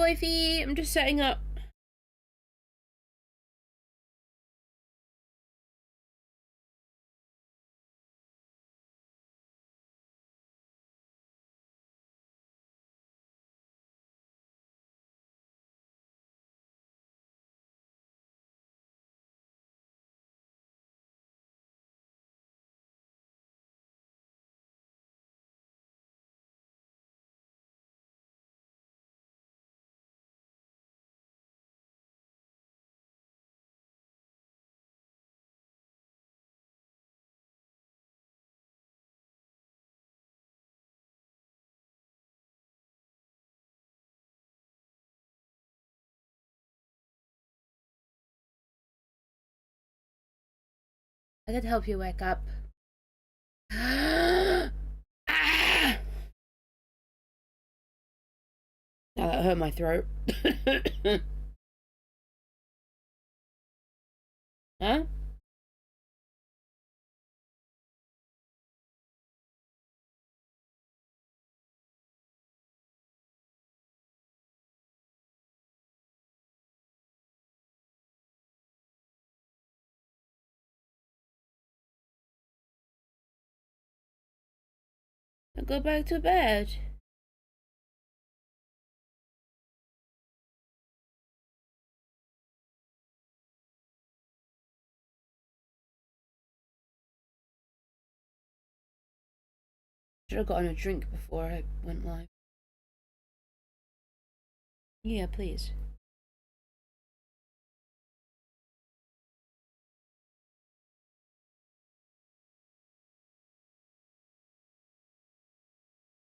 wifey. I'm just setting up. I could help you wake up. Ah! Now that hurt my throat. Huh? I'll go back to bed. Should have gotten a drink before I went live. Yeah, please.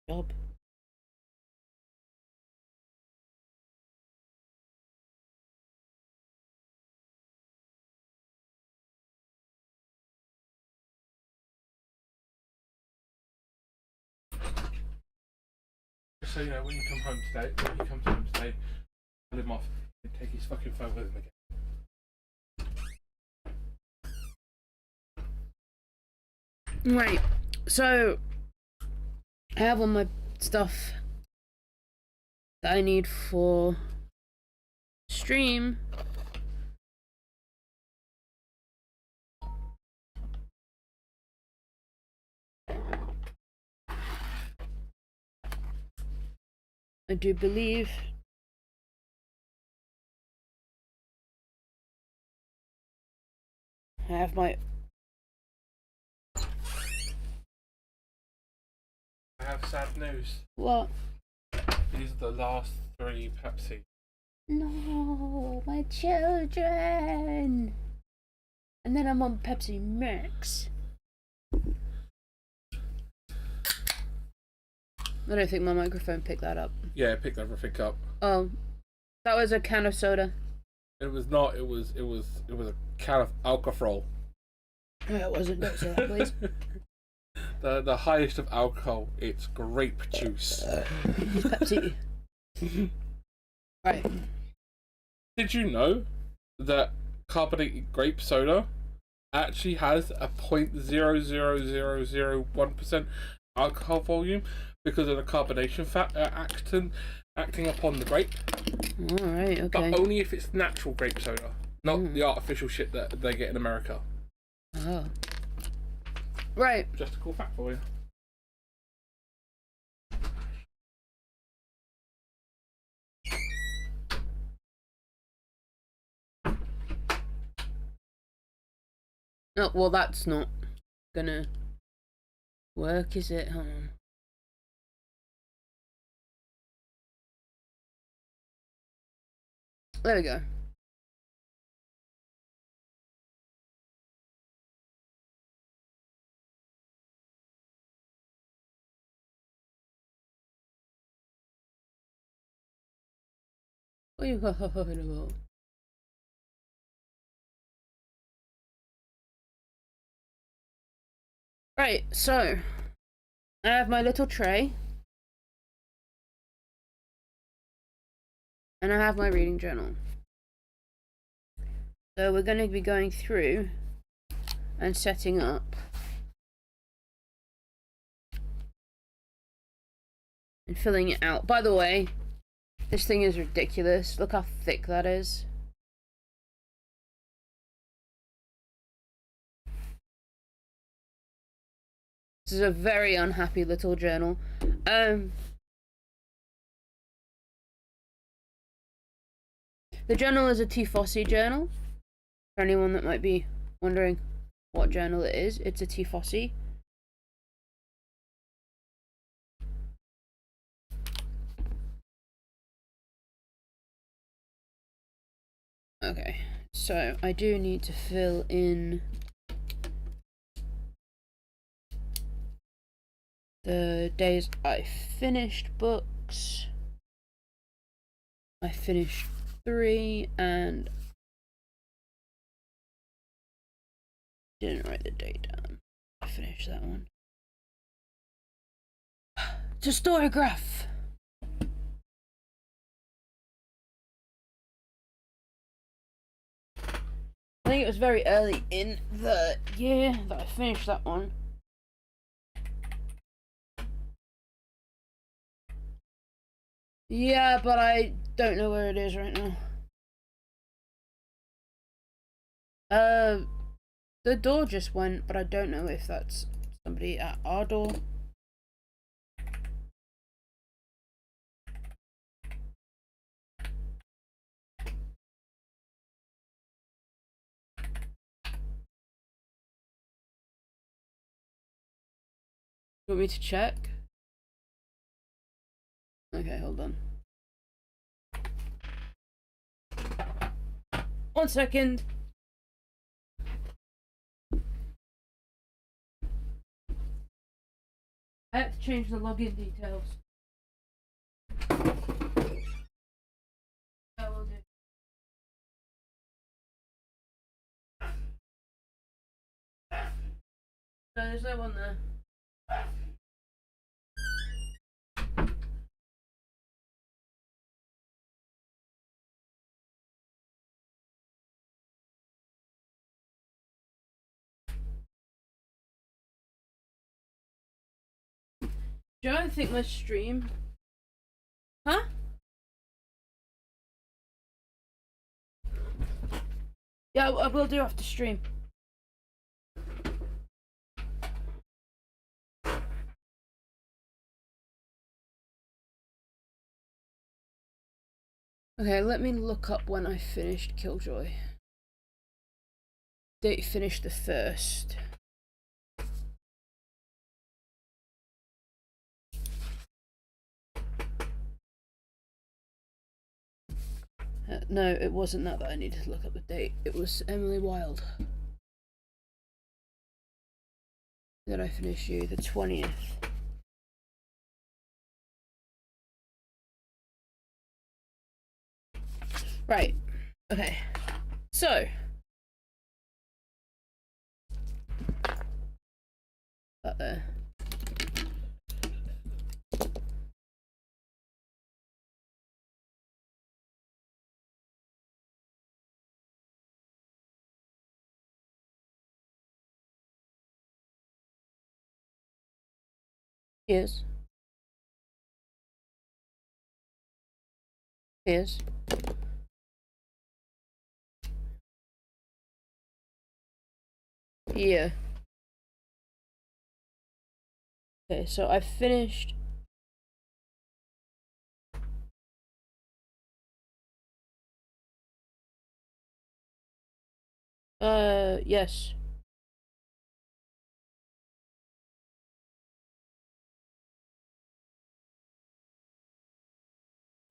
Job. So, you know, when you come home today, tell him off and take his fucking phone with him again. Right. So I have all my stuff that I need for stream. I do believe I have my... I have sad news. What? These are the last 3 Pepsi. No, my children. And then I'm on Pepsi Max. I don't think my microphone picked that up. Yeah, it picked everything up. Oh, that was a can of soda. It was not. It was a can of alcohol. No, it wasn't. Don't say that, please. The highest of alcohol. It's grape juice. It's Pepsi. Right. Did you know that carbonated grape soda actually has a 0.00001% alcohol volume because of the carbonation fat acting upon the grape? Alright, okay. But only if it's natural grape soda, not the artificial shit that they get in America. Oh. Right. Just a cool fact for you. Oh, well, that's not gonna work, is it? Hold on. There we go. What are you talking about? Right, so I have my little tray. And I have my reading journal. So we're going to be going through and setting up and filling it out. By the way, This thing is ridiculous. Look how thick that is. This is a very unhappy little journal. The journal is a T-Fossi journal. For anyone that might be wondering what journal it is, it's a T-Fossi. Okay, so I do need to fill in the days I finished books. I finished 3 and didn't write the date down. I finished that one. It's a Storygraph! I think it was very early in the year that I finished that one. Yeah, but I don't know where it is right now. The door just went, but I don't know if that's somebody at our door. You want me to check? Okay, hold on. 1 second. I have to change the login details. I will do. No, there's no one there. Do you think my stream? Huh? Yeah, I will do after stream. Okay, let me look up when I finished Killjoy. Date finished the 1st. No, it wasn't that I needed to look up the date. It was Emily Wilde. Did I finish you? The 20th. Right. Okay. So. That there. Yes. Yes. Yeah. Okay, so I finished. Yes.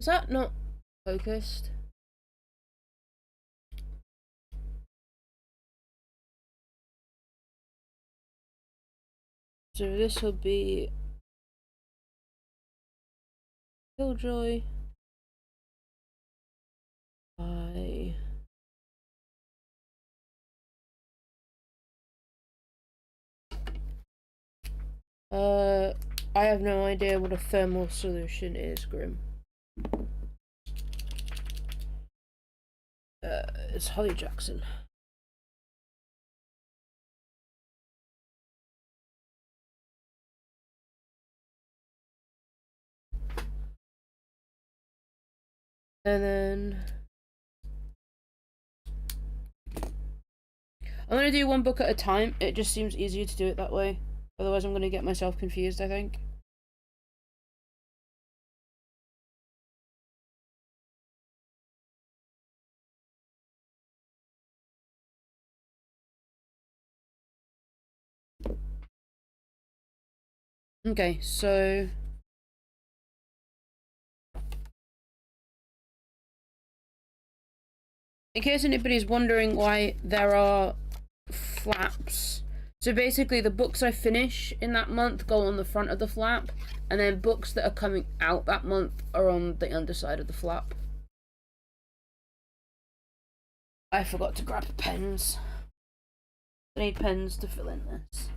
Is that not focused? So this will be Killjoy. I have no idea what a thermal solution is, Grim. It's Holly Jackson. And then I'm gonna do one book at a time. It just seems easier to do it that way. Otherwise I'm gonna get myself confused, I think. Okay, so in case anybody's wondering why there are flaps, so basically the books I finish in that month go on the front of the flap, and then books that are coming out that month are on the underside of the flap. I forgot to grab pens. I need pens to fill in this.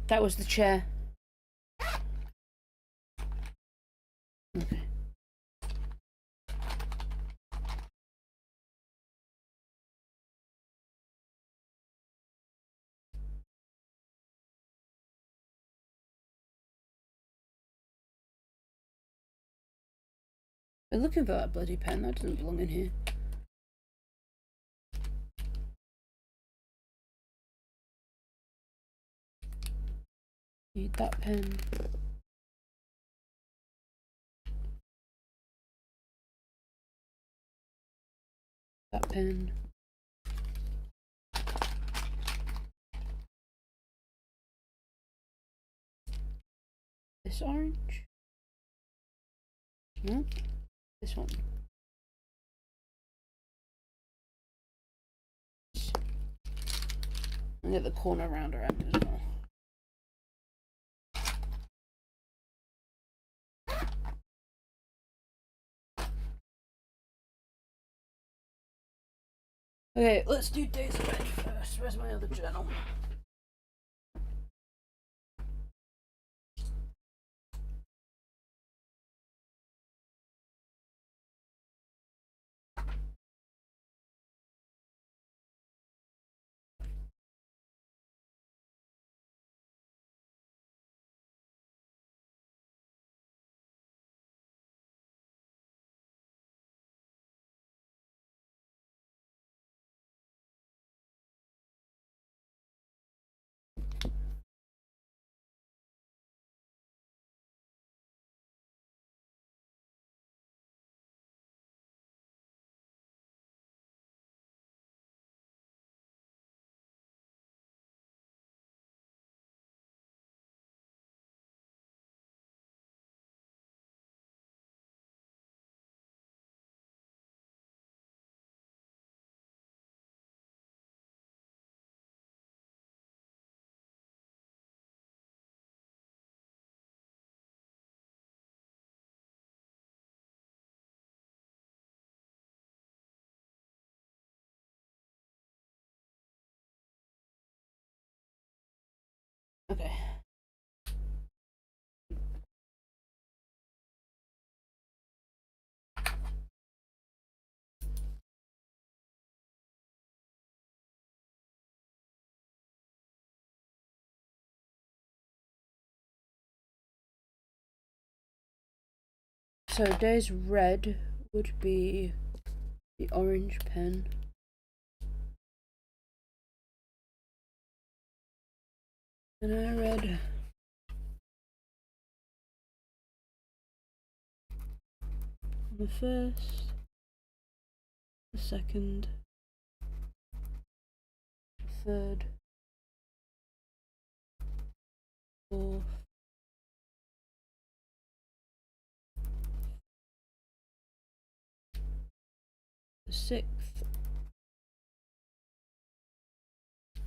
That was the chair. Okay. I'm looking for that bloody pen. That doesn't belong in here. Need that pen. That pen. This orange? No? This one. And get the corner round around as well. Okay, let's do Days of Red first. Where's my other journal? Okay. So Days Red would be the orange pen. And I read the first, the second, the third, fourth, the 6th,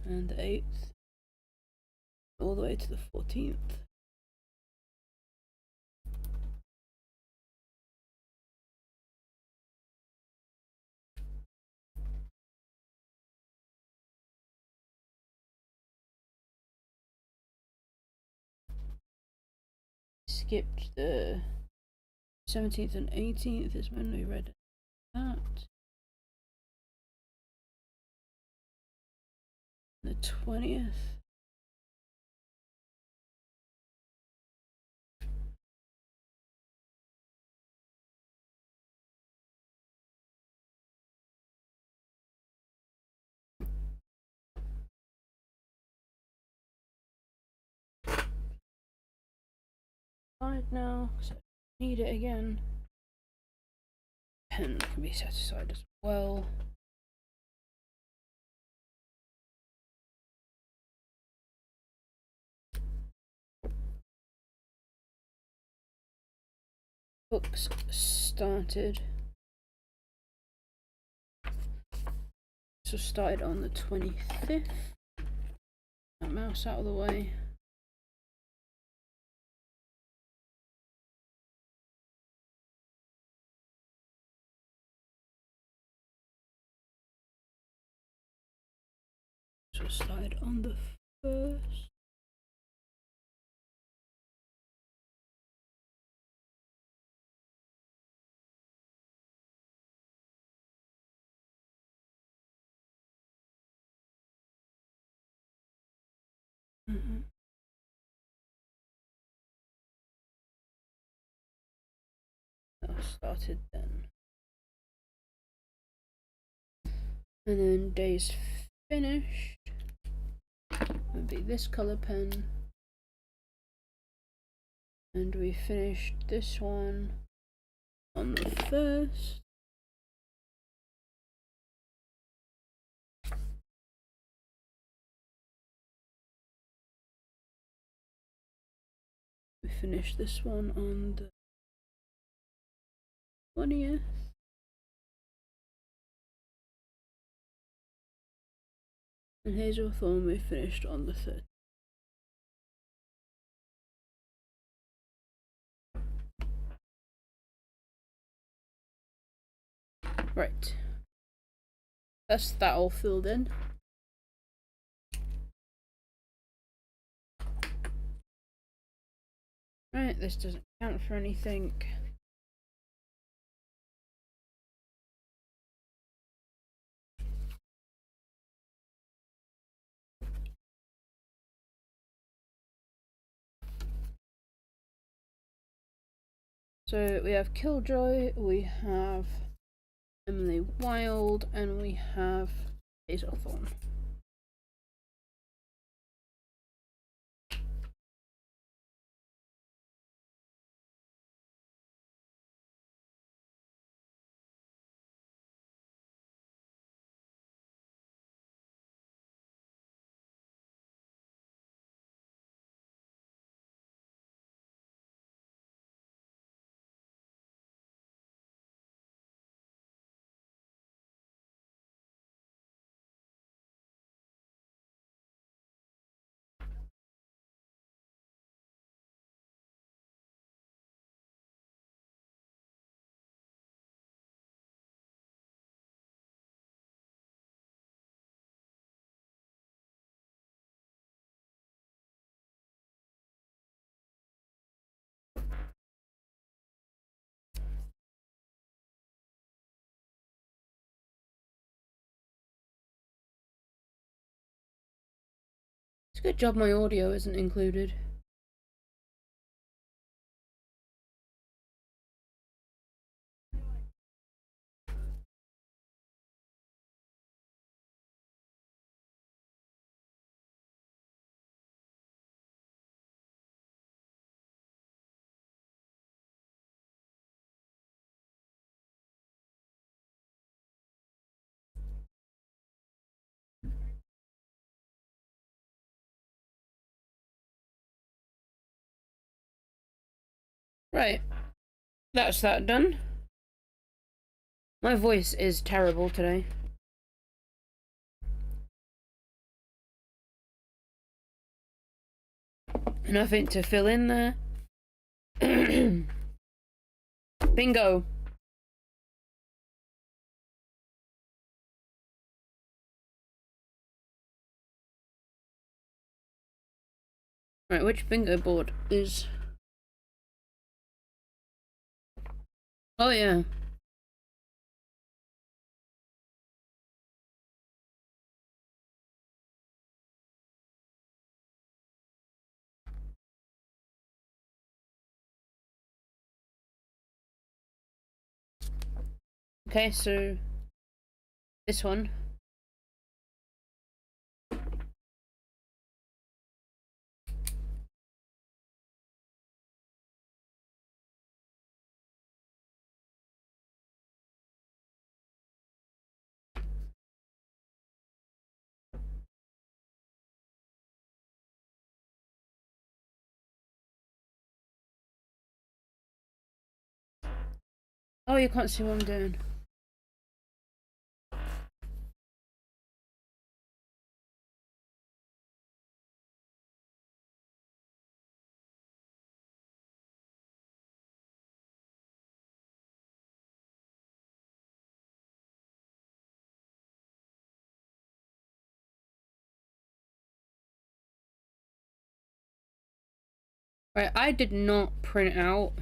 and the 8th, all the way to the 14th. skipped the 17th and 18th is when we read that. The 20th. Right now, because I need it again. Pen can be set aside as well. Books started. So started on the 25th. That mouse out of the way. So started on the 1st. That started then. And then days finished would be this color pen. And we finished this one on the 1st. We finished this one on the 20th. And Hazelthorn we finished on the 3rd. Right. That's that all filled in. Right, this doesn't count for anything. So we have Killjoy, we have Emily Wilde, and we have Hazelthorn. It's a good job my audio isn't included. Right, that's that done. My voice is terrible today. Nothing to fill in there. Bingo. Right, which bingo board is Oh yeah. Okay, so this one. Oh, you can't see what I'm doing. Right, I did not print out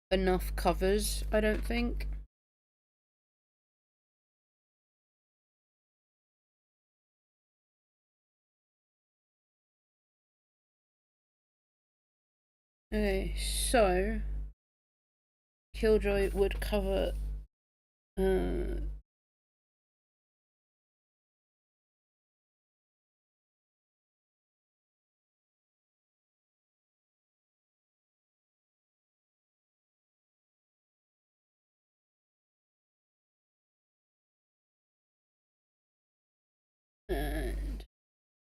enough covers, I don't think. Okay, so Killjoy would cover and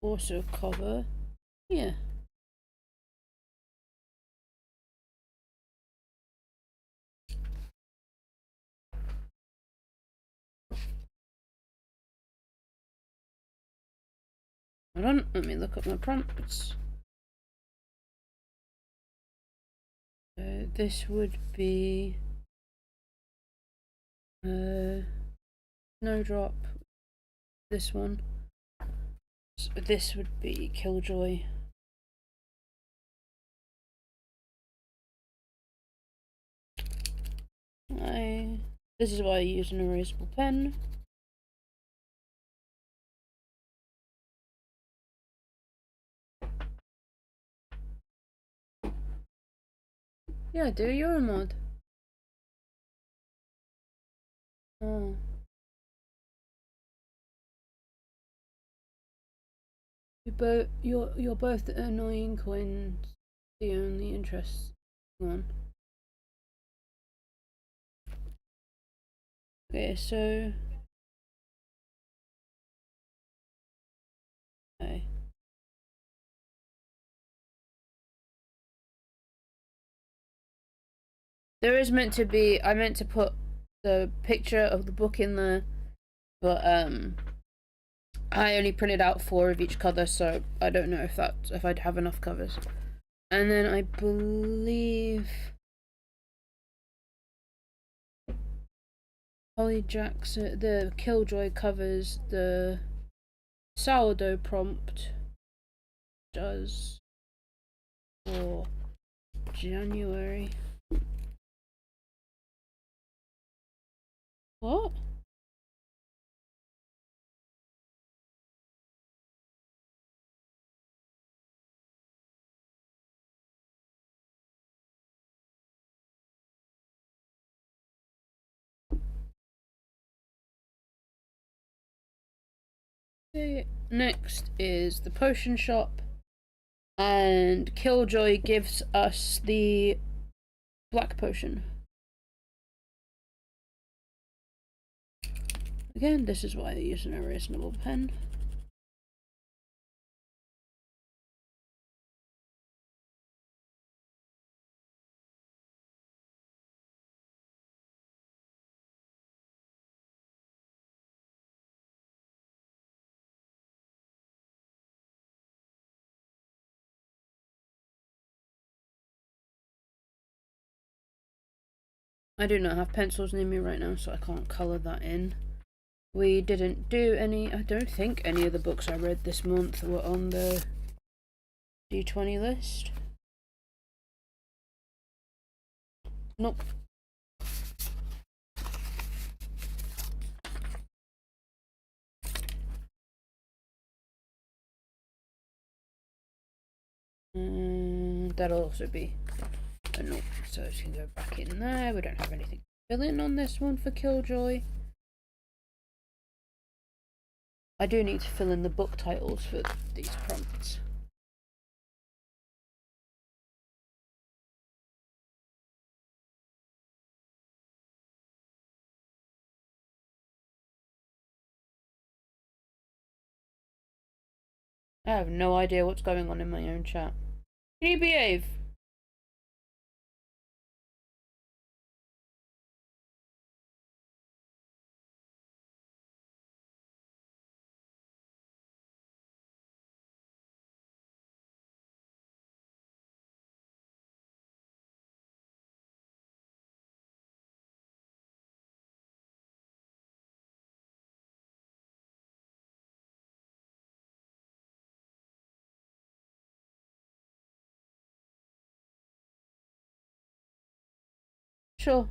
also cover here. Hold on, let me look up my prompts. This would be Snowdrop. This one. So this would be Killjoy. This is why I use an erasable pen. Yeah, do you're a mod. Oh. You're both annoying when the only interest one. Okay, so okay. There is meant to be I meant to put the picture of the book in there, but I only printed out 4 of each cover, so I don't know if I'd have enough covers. And then I believe Holly Jackson, the Killjoy covers the sourdough prompt does for January. What? Okay, next is the potion shop, and Killjoy gives us the black potion. Again, this is why I use an erasable pen. I do not have pencils near me right now, so I can't colour that in. We didn't do any, I don't think any of the books I read this month were on the D20 list. Nope. That'll also be a no, so it's gonna go back in there. We don't have anything to fill in on this one for Killjoy. I do need to fill in the book titles for these prompts. I have no idea what's going on in my own chat. Can you behave? Sure.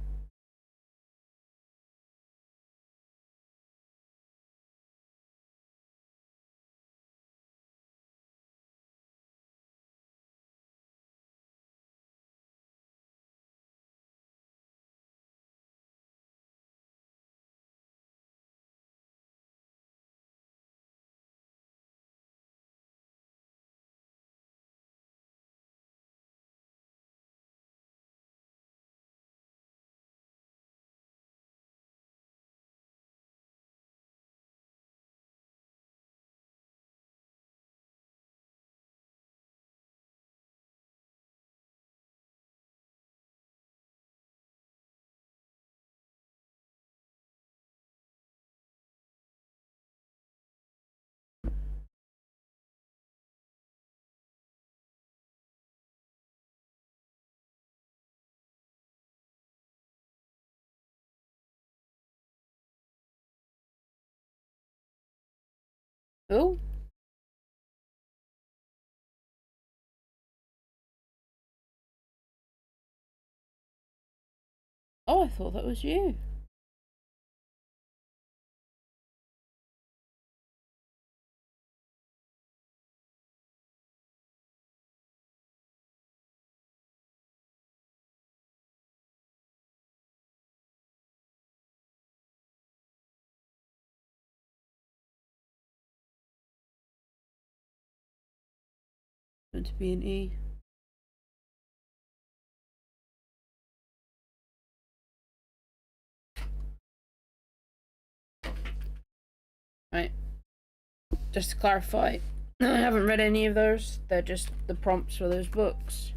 Oh. Oh, I thought that was you. Meant to be an E. Right. Just to clarify, I haven't read any of those. They're just the prompts for those books.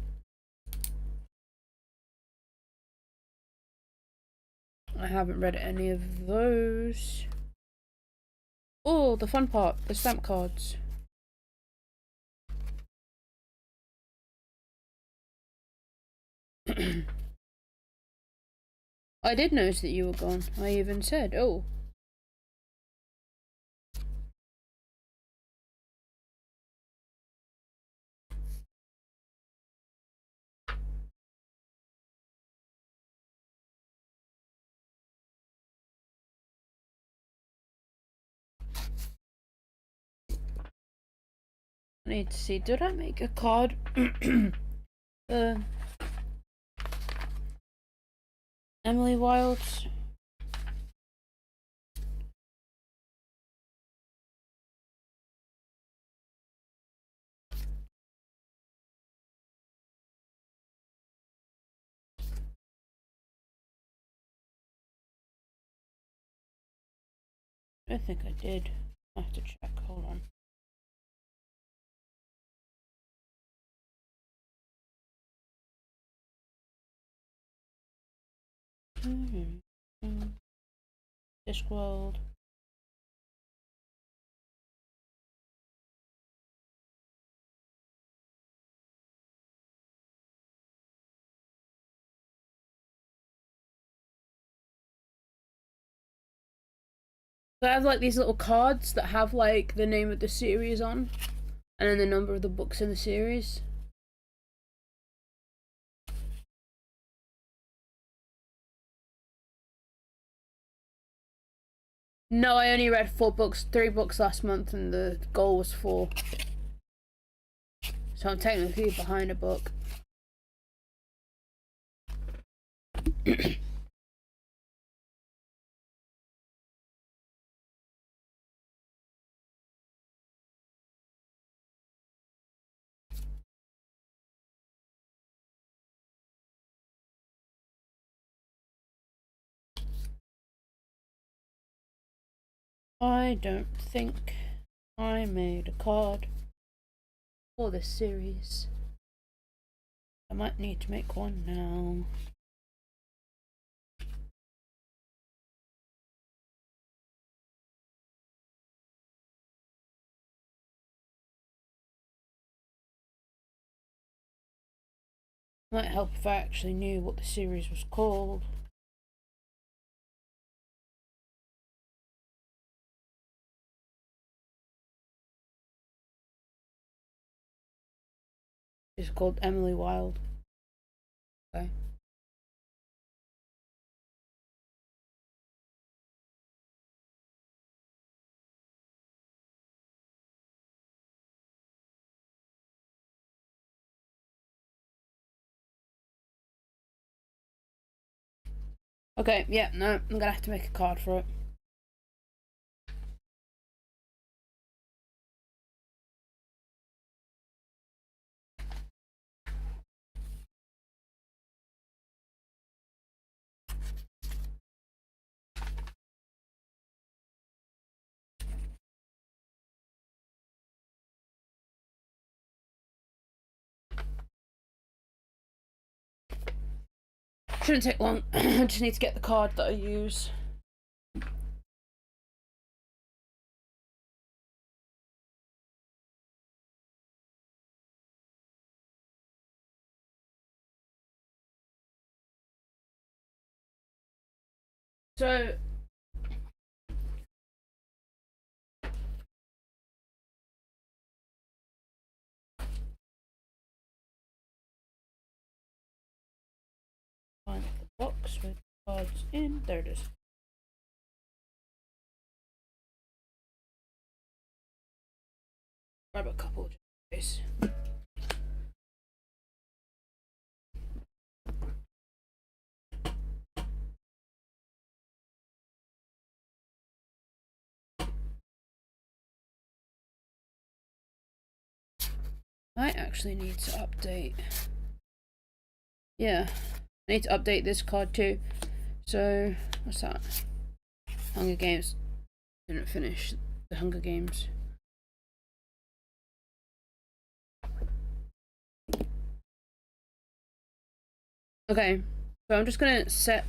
I haven't read any of those. Oh, the fun part, the stamp cards. I did notice that you were gone. I even said, oh. I need to see, did I make a card? Emily Wilds. I think I did. I have to check, hold on. Discworld. So I have like these little cards that have like the name of the series on, and then the number of the books in the series. No, I only read 4 books, 3 books last month, and the goal was 4. So I'm technically behind a book. I don't think I made a card for this series. I might need to make one now. Might help if I actually knew what the series was called. It's called Emily Wilde. Okay. Okay, yeah, no, I'm gonna have to make a card for it. Shouldn't take long. I just need to get the card that I use. So find the box with cards in. There it is. Grab a couple just in case. I actually need to update. Yeah, I need to update this card too. So, what's that? Hunger Games. Didn't finish the Hunger Games. Okay, so I'm just gonna set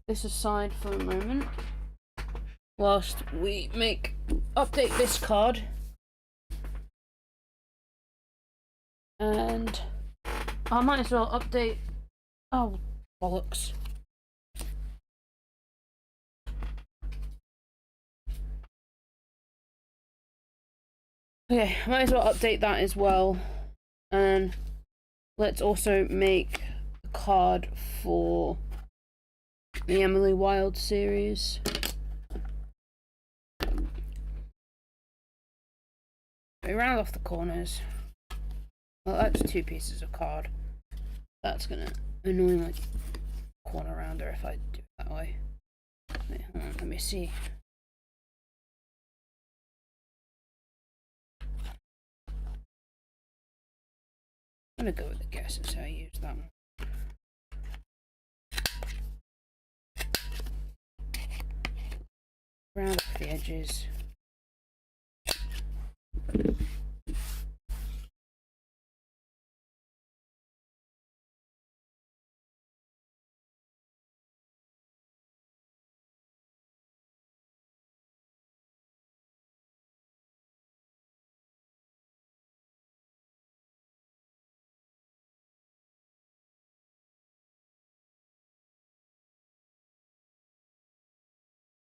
this aside for a moment whilst we update this card. And I might as well update. Oh, bollocks. Okay, I might as well update that as well. And let's also make a card for the Emily Wilde series. We round off the corners. Well, that's 2 pieces of card. That's gonna annoyingly corner rounder if I do it that way. Wait, hold on, let me see. I'm gonna go with the guess and say I use that one. Round off the edges.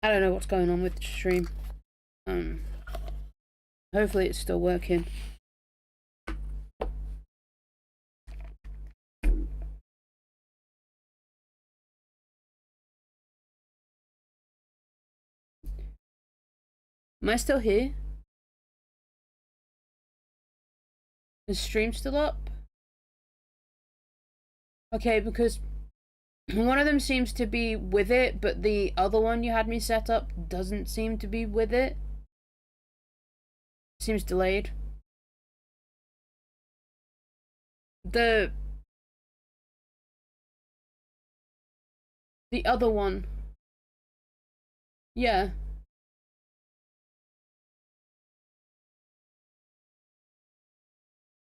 I don't know what's going on with the stream. Hopefully it's still working. Am I still here? Is stream still up? Okay, because one of them seems to be with it, but the other one you had me set up doesn't seem to be with it. Seems delayed. The other one. Yeah.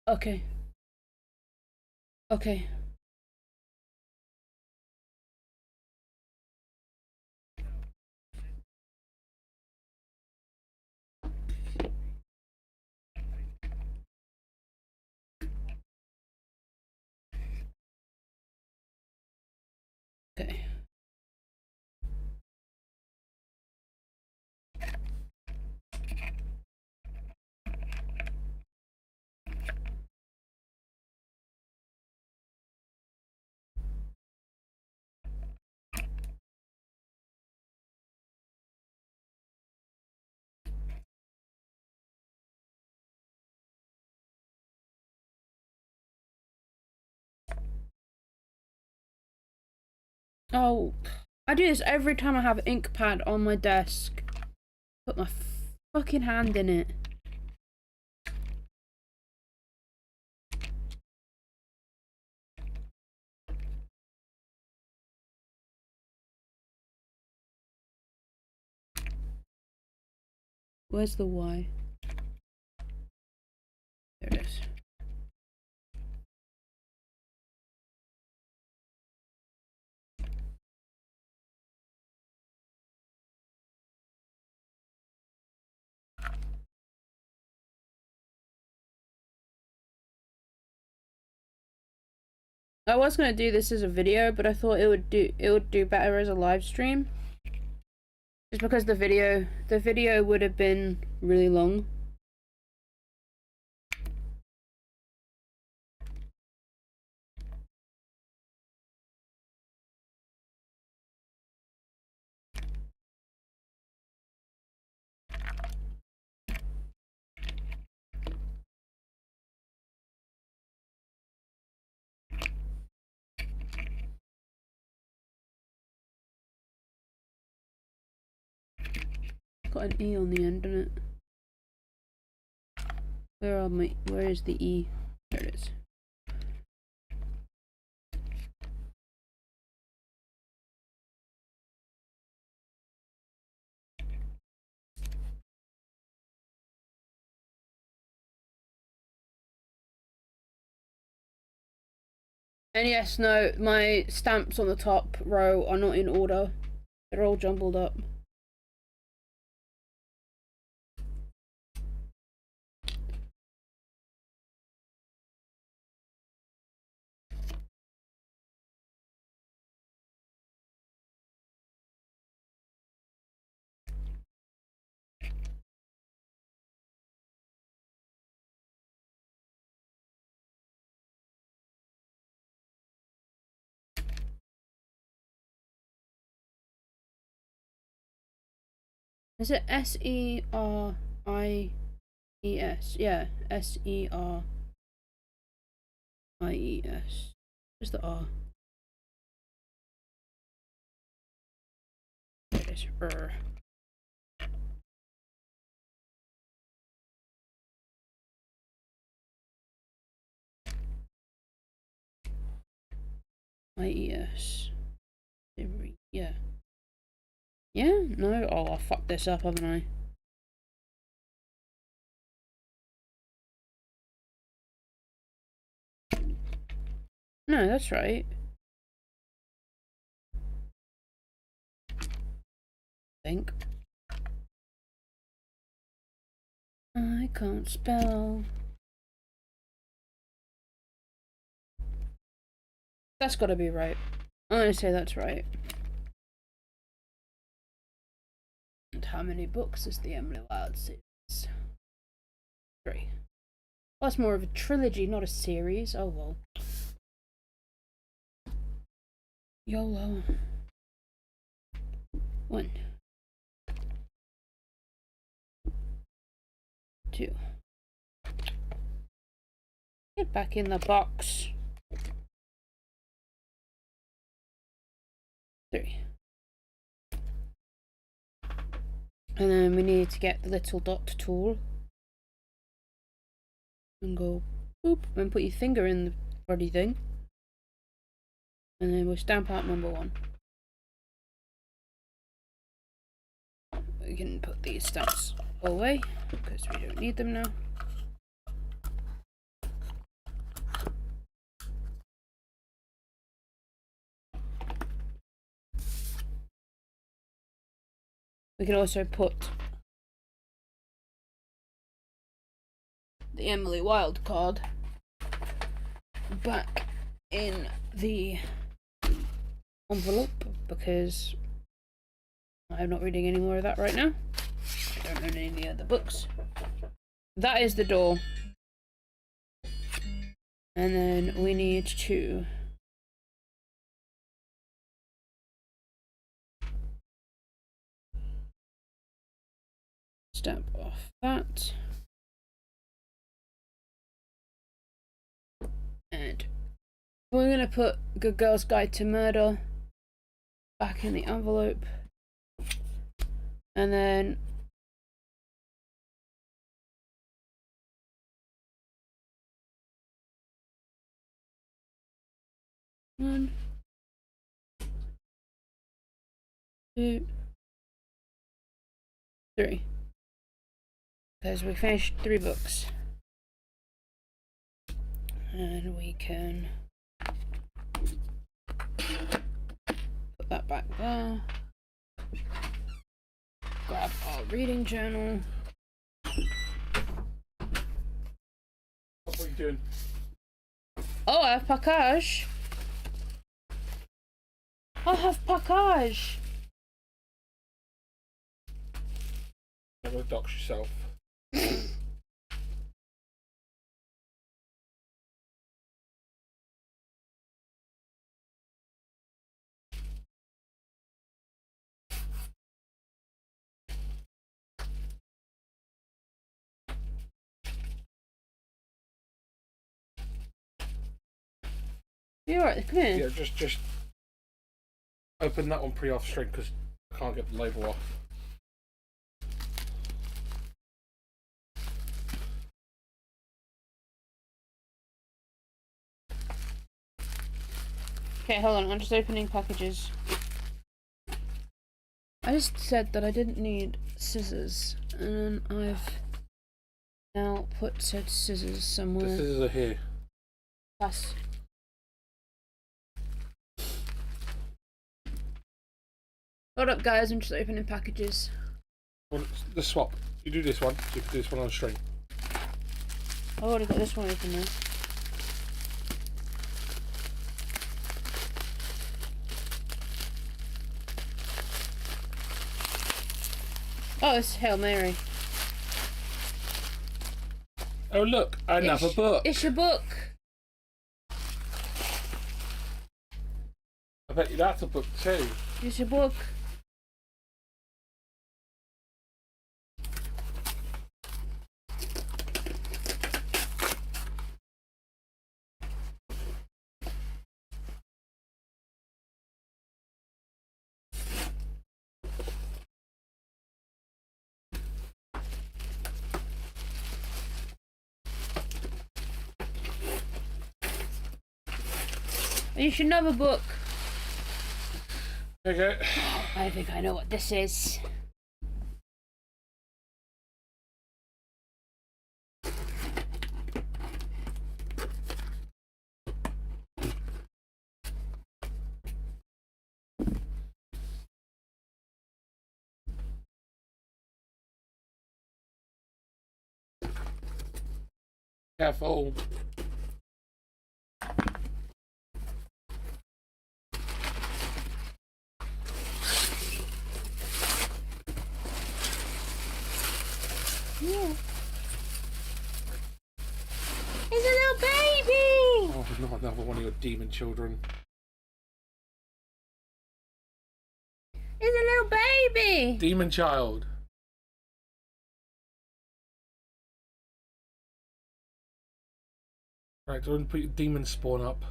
Okay. Okay. Okay. Oh, I do this every time I have InkPad on my desk. Put my fucking hand in it. Where's the Y? There it is. I was gonna do this as a video, but I thought it would do better as a live stream. Just because the video would have been really long. Got an E on the end, doesn't it? Where is the E? There it is. And yes, no, my stamps on the top row are not in order. They're all jumbled up. Is it Series? Yeah, Series. Where's the R? There it is. IES. Yeah. Yeah? No? Oh, I fucked this up, haven't I? No, that's right. Think. I can't spell. That's gotta be right. I'm gonna say that's right. And how many books is the Emily Wilde series? 3. Well, that's more of a trilogy, not a series. Oh well. YOLO. 1. 2. Get back in the box. 3. And then we need to get the little dot tool. And go boop, and put your finger in the bloody thing. And then we'll stamp out number 1. We can put these stamps away, because we don't need them now. We can also put the Emily Wilde card back in the envelope, because I'm not reading any more of that right now. I don't own any of the other books. That is the door. And then we need to stamp off that. And we're going to put Good Girl's Guide to Murder back in the envelope. And then one, 2, 3. Because we finished 3 books. And we can put that back there. Grab our reading journal. What are you doing? Oh, I have package. I have package. You're gonna dox yourself. You alright? Come here. Yeah, just open that one pre-off string because I can't get the label off. Okay, hold on. I'm just opening packages. I just said that I didn't need scissors, and I've now put said scissors somewhere. The scissors are here. Pass. Hold up, guys. I'm just opening packages. Well, the swap. You do this one. You can do this one on a string. I've already got this one open now. Oh, it's Hail Mary. Oh look, another book. It's your book. I bet you that's a book too. It's your book. You should know the book. Okay. I think I know what this is. Careful. Yeah. It's a little baby! Oh, not another one of your demon children. It's a little baby! Demon child. Right, don't put your demon spawn up.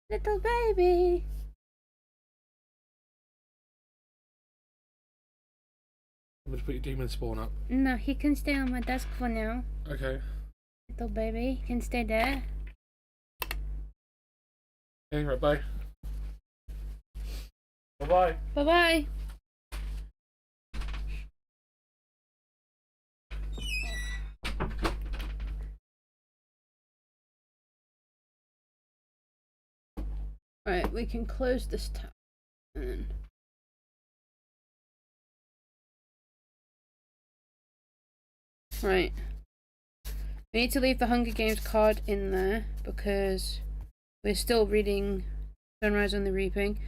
Little baby. I'm gonna put your demon spawn up. No, he can stay on my desk for now. Okay. Little baby, he can stay there. Okay, right, bye. Bye-bye. Bye-bye. Right, we can close this tab. And then... Right. We need to leave the Hunger Games card in there because we're still reading Sunrise on the Reaping.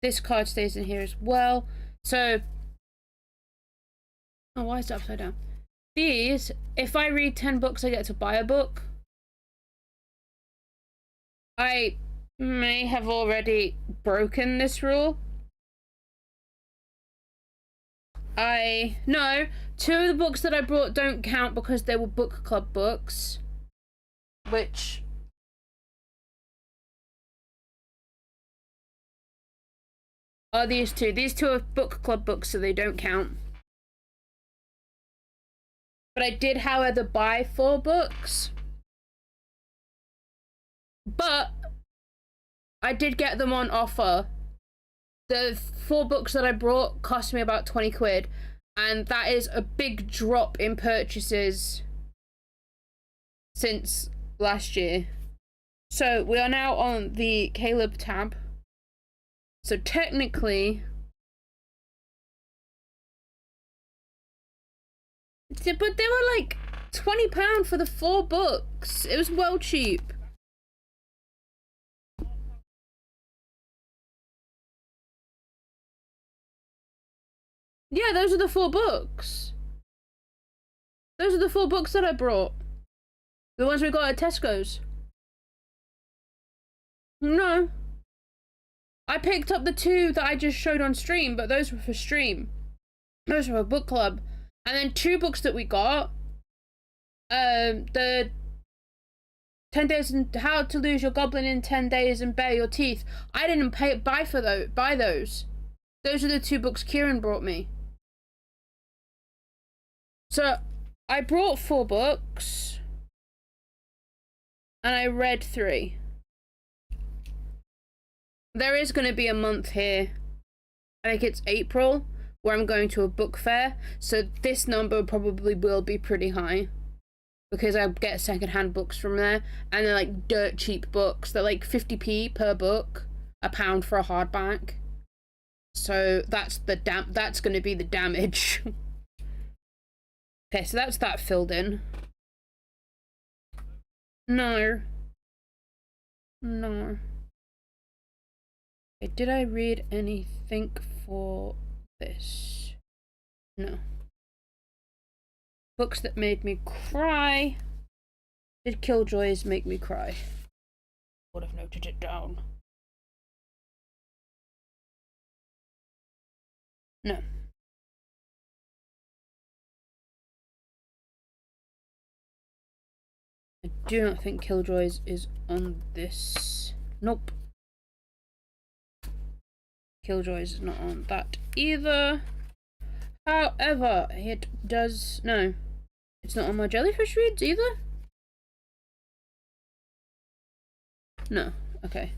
This card stays in here as well. So... Oh, why is it upside down? These, if I read 10 books, I get to buy a book. I may have already broken this rule. No, 2 of the books that I brought don't count because they were book club books. Which... are these 2. These 2 are book club books, so they don't count. But I did, however, buy 4 books. But I did get them on offer. The 4 books that I brought cost me about 20 quid. And that is a big drop in purchases since last year. So we are now on the Caleb tab. So technically... but they were like £20 for the 4 books. It was well cheap. Yeah, those are the 4 books. Those are the 4 books that I brought. The ones we got at Tesco's. No. I picked up the 2 that I just showed on stream, but those were for stream. Those were for book club. And then 2 books that we got. The 10 days and how to lose your goblin in 10 days and bare your teeth. I didn't buy those. Those are the 2 books Kieran brought me. So I brought 4 books and I read 3. There is going to be a month here. I think it's April, where I'm going to a book fair. So this number probably will be pretty high because I get secondhand books from there, and they're like dirt cheap books. They're like 50p per book, £1 for a hardback. So that's going to be the damage. Okay, so that's that filled in. No. Okay, did I read anything for this? No. Books that made me cry. Did Killjoys make me cry? Would have noted it down. No. I do not think Killjoys is on this. Nope. Killjoys is not on that either. However, it does... No. It's not on my Jellyfish reads either? No. Okay.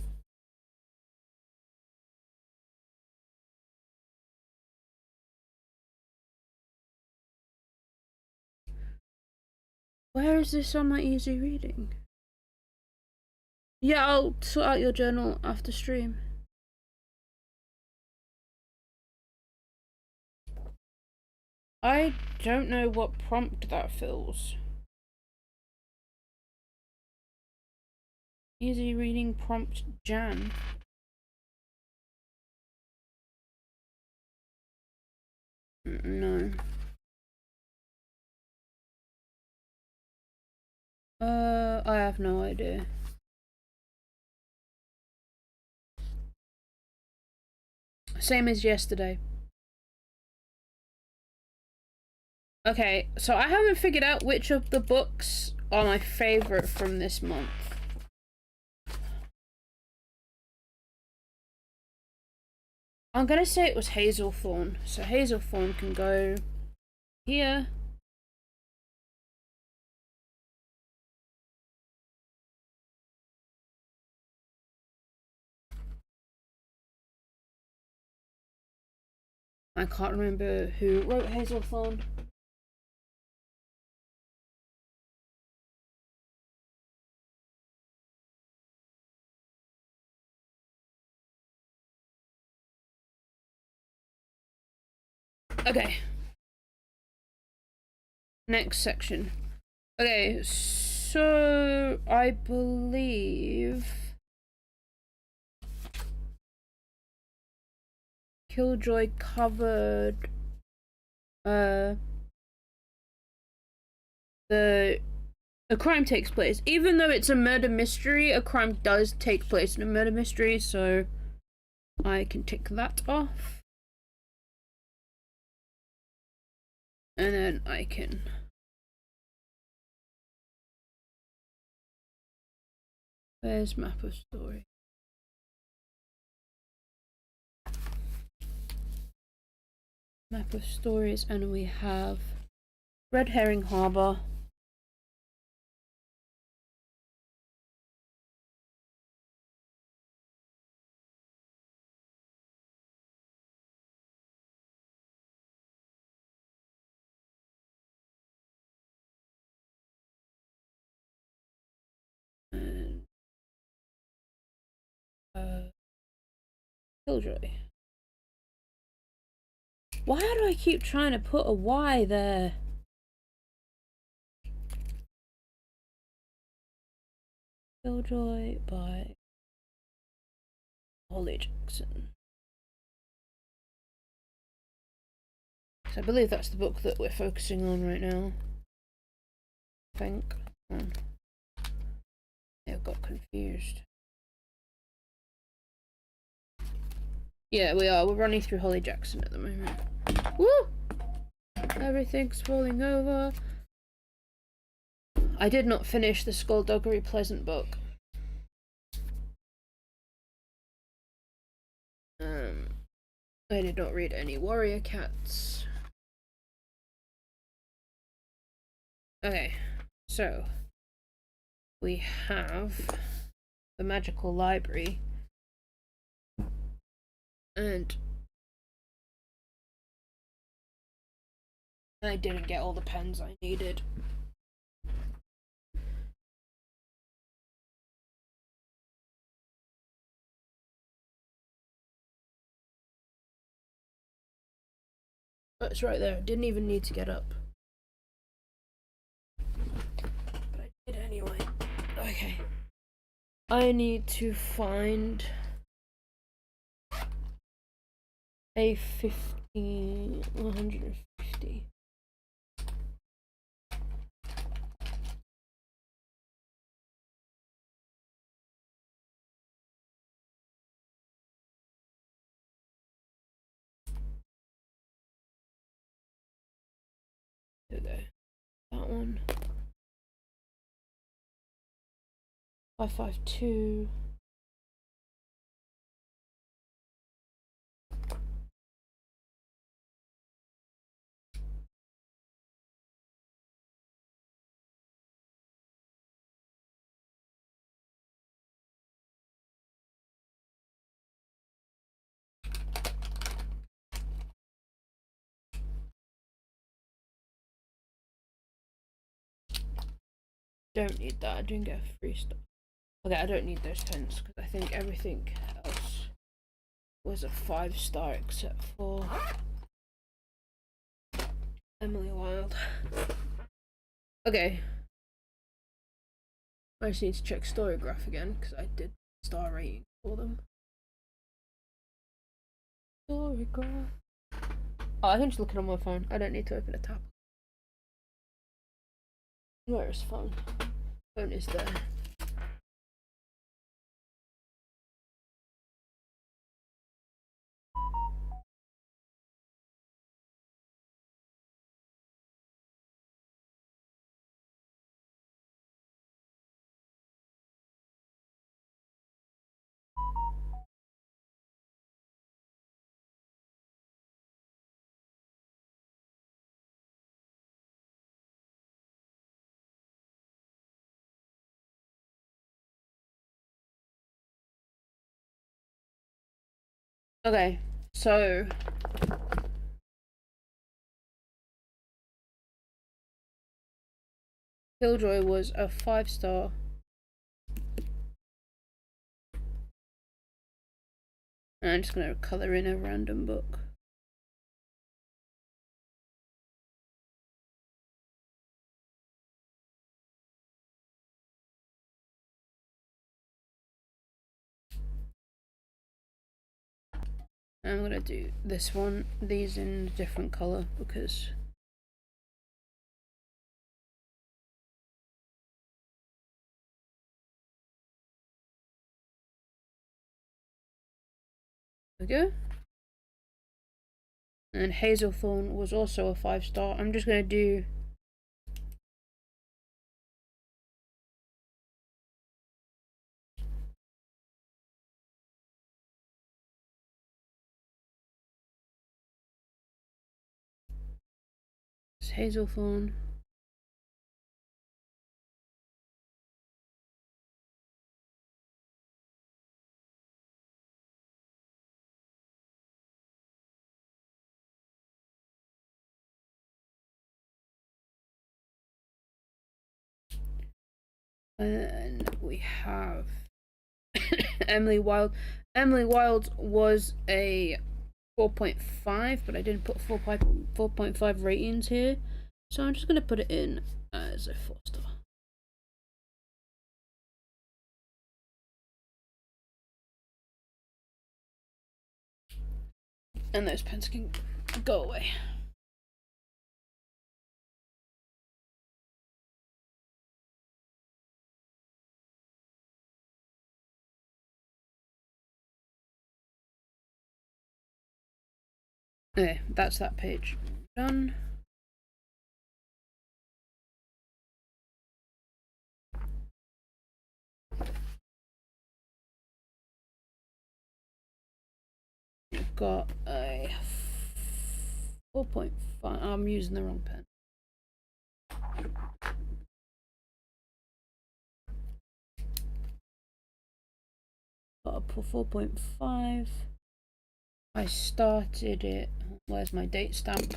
Where is this on my easy reading? Yeah, I'll sort out your journal after stream. I don't know what prompt that fills. Easy reading prompt Jan. No. I have no idea. Same as yesterday. Okay, so I haven't figured out which of the books are my favorite from this month. I'm gonna say it was Hazelthorn, so Hazelthorn can go here. I can't remember who wrote Hazelthorn. Okay. Next section. Okay, so I believe Killjoy covered a crime takes place. Even though it's a murder mystery, a crime does take place in a murder mystery, so I can tick that off. And then I can where's map of story? Map of stories, and we have Red Herring Harbor. And Killjoy. Why do I keep trying to put a Y there? Killjoy by Holly Jackson. So I believe that's the book that we're focusing on right now. I think. Yeah, I got confused. Yeah, we are. We're running through Holly Jackson at the moment. Woo! Everything's falling over. I did not finish the Skullduggery Pleasant book. I did not read any Warrior Cats. Okay, so we have the Magical Library, and I didn't get all the pens I needed. Oh, it's right there. I didn't even need to get up. But I did anyway. Okay. I need to find a 150. There we go. That one. 552. Don't need that. I didn't get a free stuff. Okay, I don't need those pens because I think everything else was a 5-star except for Emily Wilde. Okay. I just need to check Storygraph again because I did star rating for them. Storygraph. Oh, I can just look it on my phone. I don't need to open a tab. Where is phone? Phone is there. Okay, so Killjoy was a 5-star. And I'm just gonna colour in a random book. I'm gonna do this one, these in a different colour because there we go. And Hazelthorn was also a 5-star. I'm just gonna do Hazelthorn. And we have Emily Wilde. Emily Wilde was a 4.5, but I didn't put 4.5 ratings here, so I'm just gonna put it in as a 4-star. And those pens can go away. Okay, that's that page done. We've got a 4.5. I'm using the wrong pen. Got a 4.5. I started it. Where's my date stamp?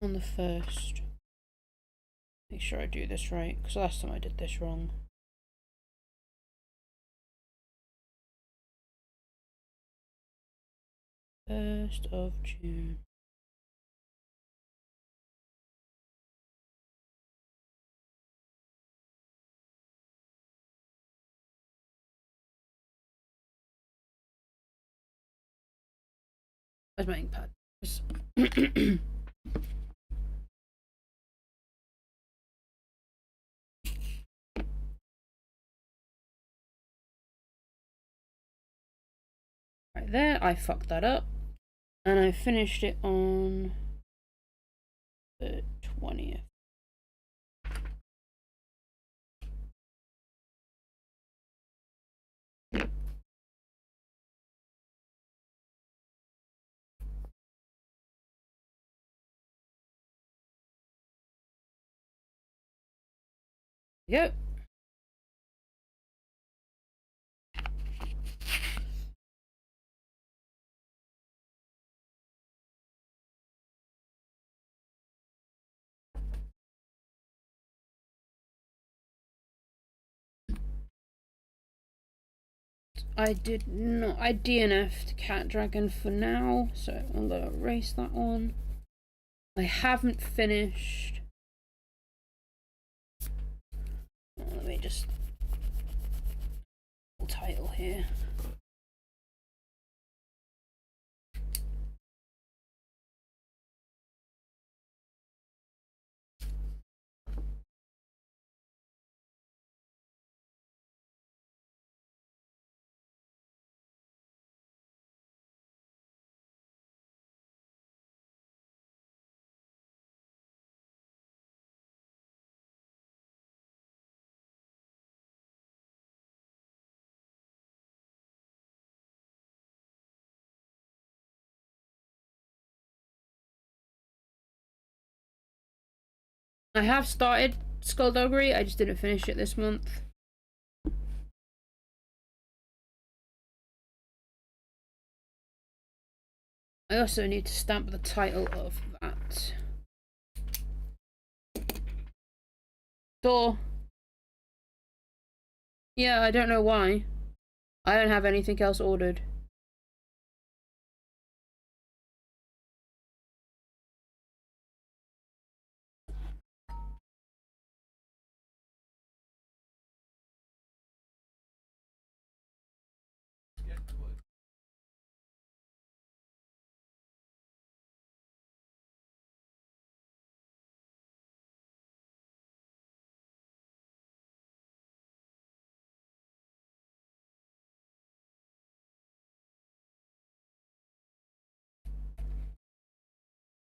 On the 1st. Make sure I do this right, because last time I did this wrong. First of June. Where's my ink pad? Right there, I fucked that up. And I finished it on the 20th. Yep. I did not. I DNF'd Cat Dragon for now, so I'm gonna erase that one. I haven't finished. Let me just. Title here. I have started Skullduggery. I just didn't finish it this month. I also need to stamp the title of that. Door. Yeah, I don't know why. I don't have anything else ordered.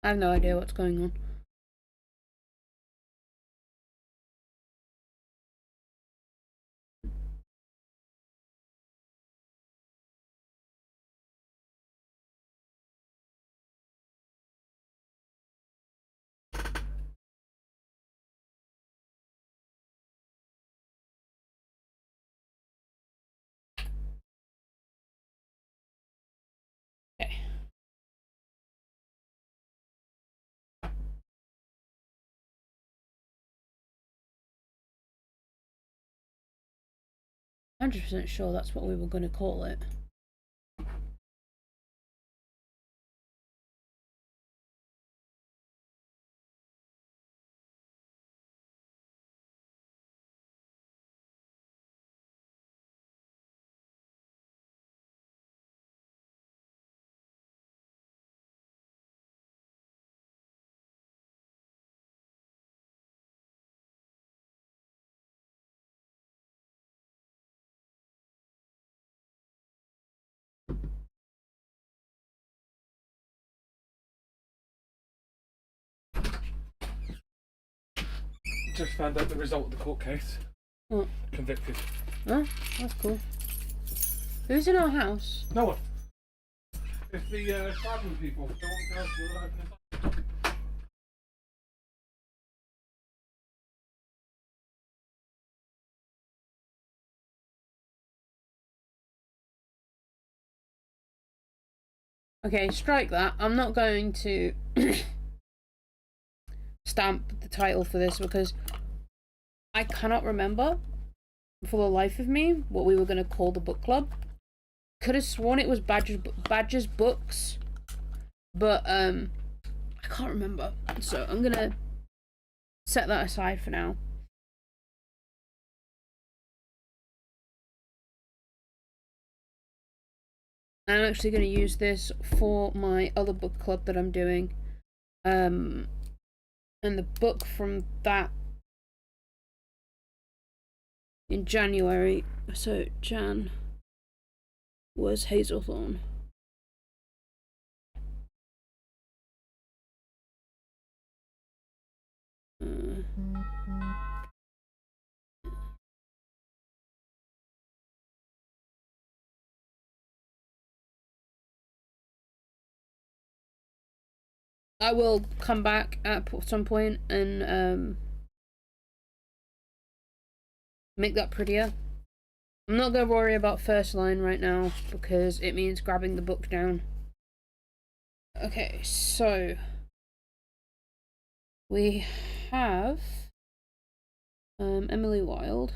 I have no idea what's going on. Okay. 100% sure that's what we were going to call it. Just found out the result of the court case. What? Convicted. Oh, that's cool. Who's in our house? No one. It's the tribal people. They want girls to open this up. Okay, strike that. I'm not going to stamp the title for this because I cannot remember for the life of me what we were going to call the book club. Could have sworn it was Badger's Books, but I can't remember. So I'm going to set that aside for now. I'm actually going to use this for my other book club that I'm doing. And the book from that in January, so Jan, was Hazelthorn. I will come back at some point and make that prettier. I'm not going to worry about first line right now because it means grabbing the book down. Okay, so we have Emily Wilde.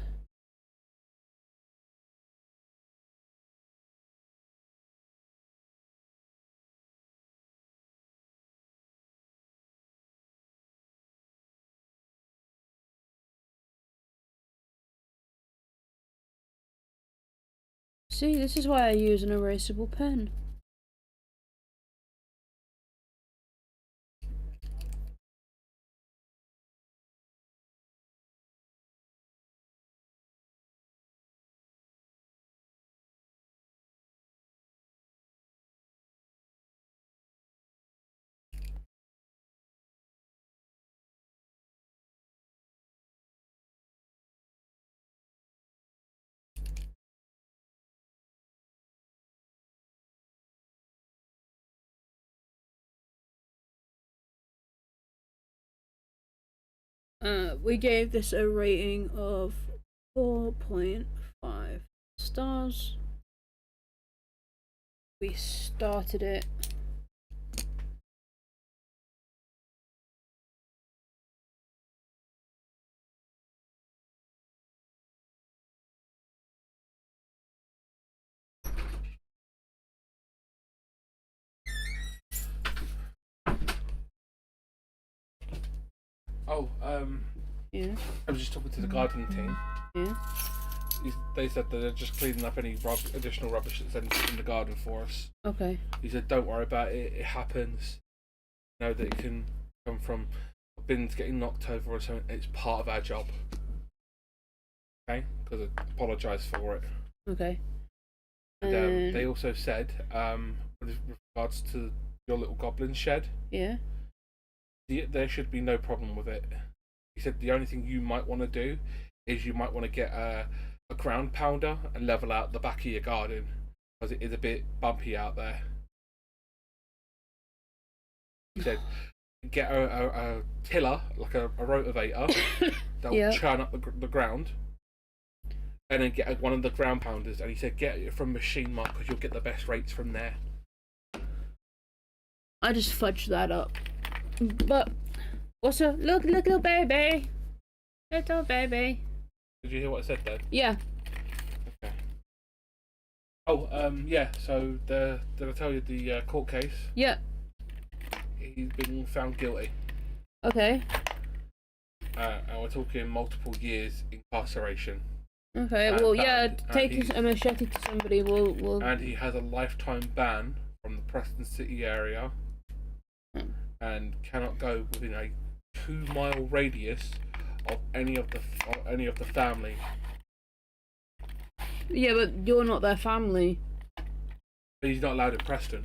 See, this is why I use an erasable pen. We gave this a rating of 4.5 stars. We started it. Oh, Yeah. I was just talking to the garden team. Yeah. They said that they're just cleaning up any additional rubbish that's in the garden for us. Okay. He said, "Don't worry about it. It happens. You know that it can come from bins getting knocked over or something. It's part of our job." Okay, because I apologise for it. Okay. And they also said, with regards to your little goblin shed, Yeah. there should be no problem with it. He said the only thing you might want to do is you might want to get a ground pounder and level out the back of your garden because it is a bit bumpy out there. He said get a tiller, like a rotavator, that will churn up the ground, and then get one of the ground pounders. And he said get it from Machine Mark because you'll get the best rates from there. I just fudged that up. But also, look, little baby. Little baby. Did you hear what I said then? Yeah. Okay. Oh, yeah, so did I tell you the court case? Yeah. He's been found guilty. Okay. And we're talking multiple years incarceration. Okay, well, yeah, taking a machete to somebody will... And he has a lifetime ban from the Preston City area. And cannot go within a 2-mile radius of any of the family. Yeah, but you're not their family. But he's not allowed in Preston.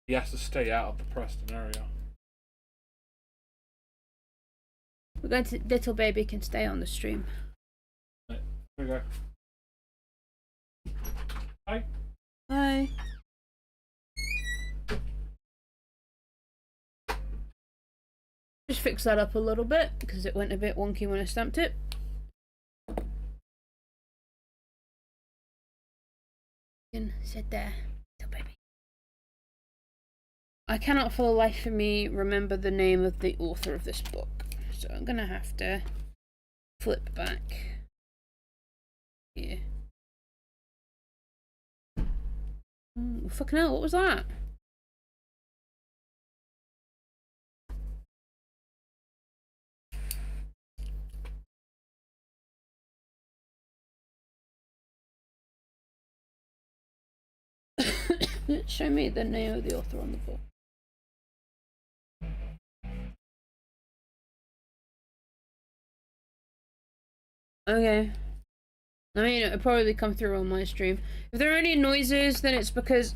He has to stay out of the Preston area. We're going to... Little baby can stay on the stream. Right, here we go. Hi. Hi. Just fix that up a little bit because it went a bit wonky when I stamped it. You can sit there, little baby. I cannot for the life of me remember the name of the author of this book, so I'm gonna have to flip back here. Fucking hell, what was that? Show me the name of the author on the book. Okay. I mean, it'll probably come through on my stream. If there are any noises, then it's because...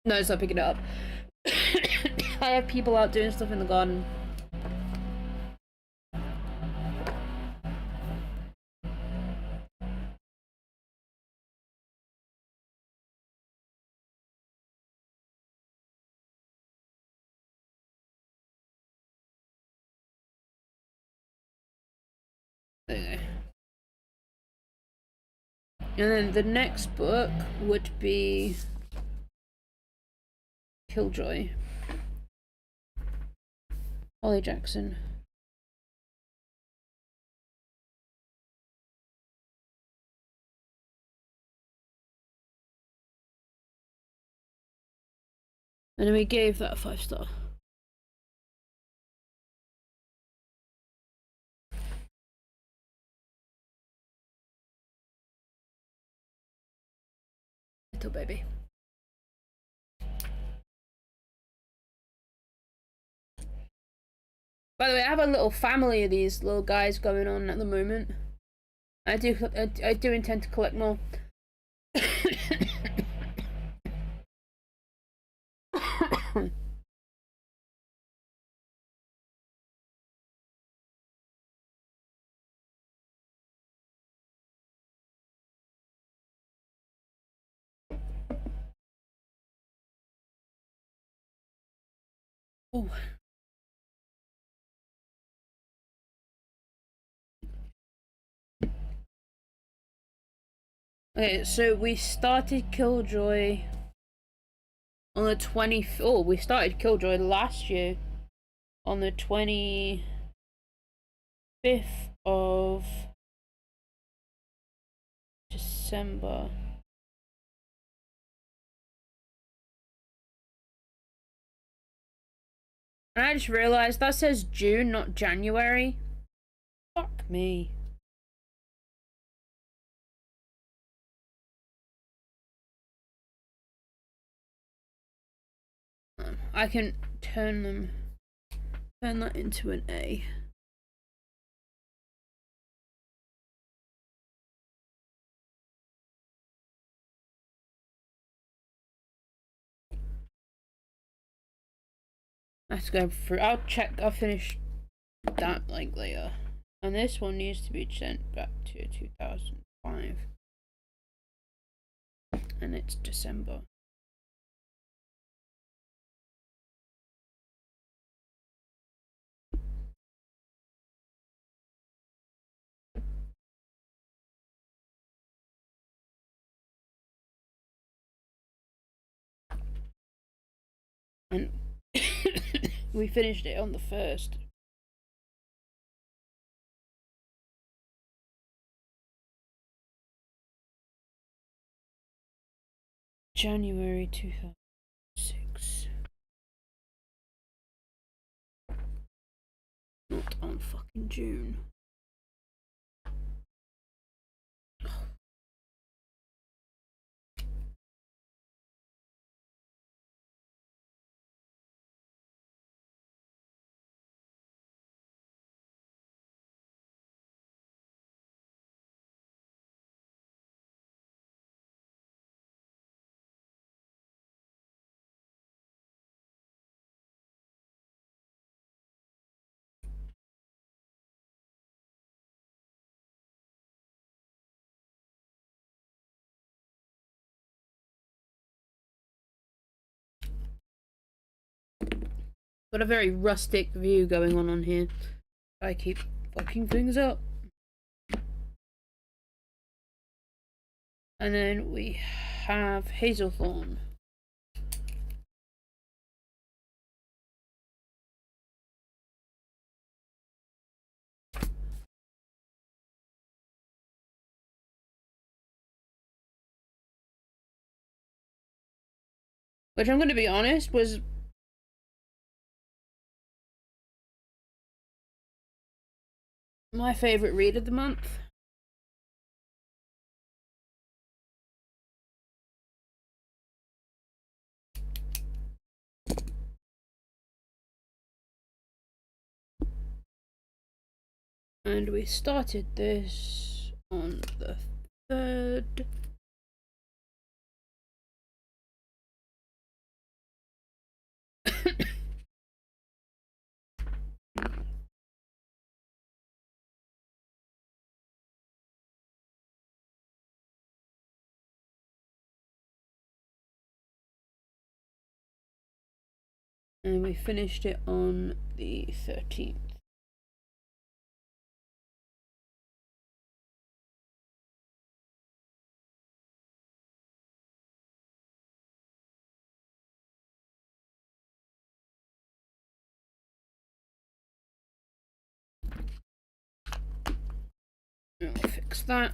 No, it's not picking it up. I have people out doing stuff in the garden. Okay. And then the next book would be Killjoy. Holly Jackson. And then we gave that a 5-star. Little baby. By the way, I have a little family of these little guys going on at the moment. I do intend to collect more. Oh. Okay, so we started Killjoy on the 20th. Oh, we started Killjoy last year on the 25th of December. And I just realized that says June, not January. Fuck me. I can turn that into an A. Let's go through. I'll finish that like later. And this one needs to be sent back to 2005. And it's December. And we finished it on the 1st. January 2006. Not on fucking June. Got a very rustic view going on here. I keep fucking things up. And then we have Hazelthorn. Which I'm going to be honest was my favourite read of the month. And we started this on the 3rd. And we finished it on the 13th. I'll fix that.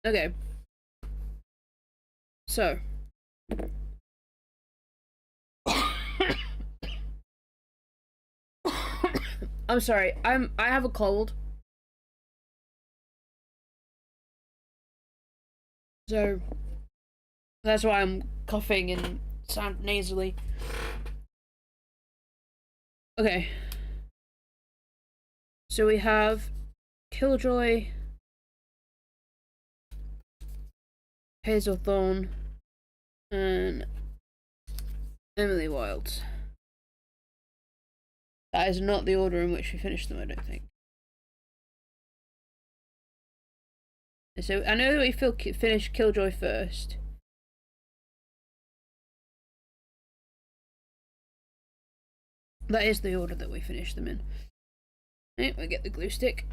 Okay. So. I'm sorry. I have a cold. So that's why I'm coughing and sound nasally. Okay. So we have Killjoy, Hazelthorn, and Emily Wilds. That is not the order in which we finished them, I don't think. So I know that we finished Killjoy first. That is the order that we finished them in. Right, we get the glue stick.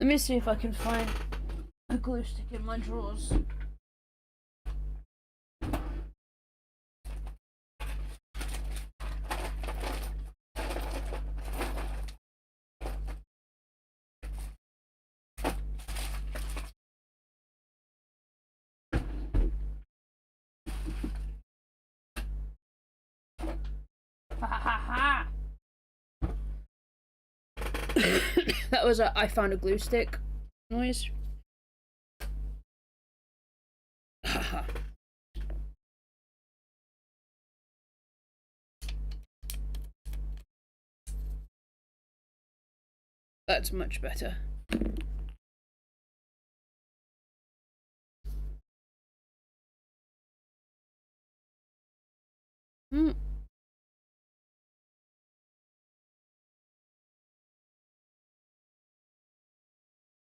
Let me see if I can find a glue stick in my drawers. Ha ha ha! That was a I found a glue stick noise. Haha. That's much better.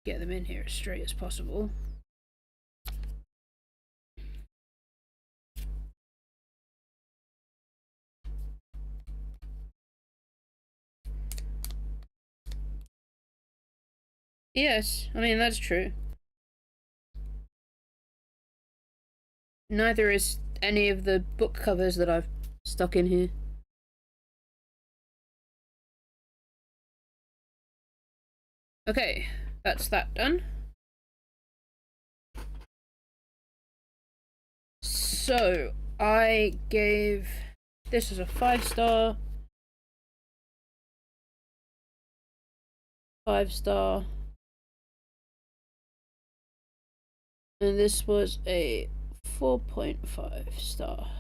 Get them in here as straight as possible. Yes, I mean, that's true. Neither is any of the book covers that I've stuck in here. Okay, that's that done. So, I gave... This was a 5-star. 5-star. And this was a 4.5 star.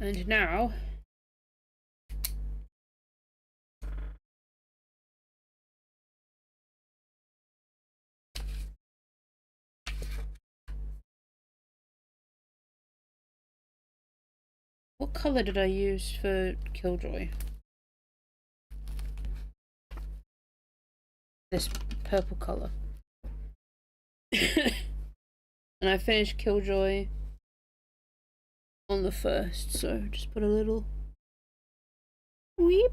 And now what color did I use for Killjoy? This purple color. And I finished Killjoy on the 1st, so just put a little weep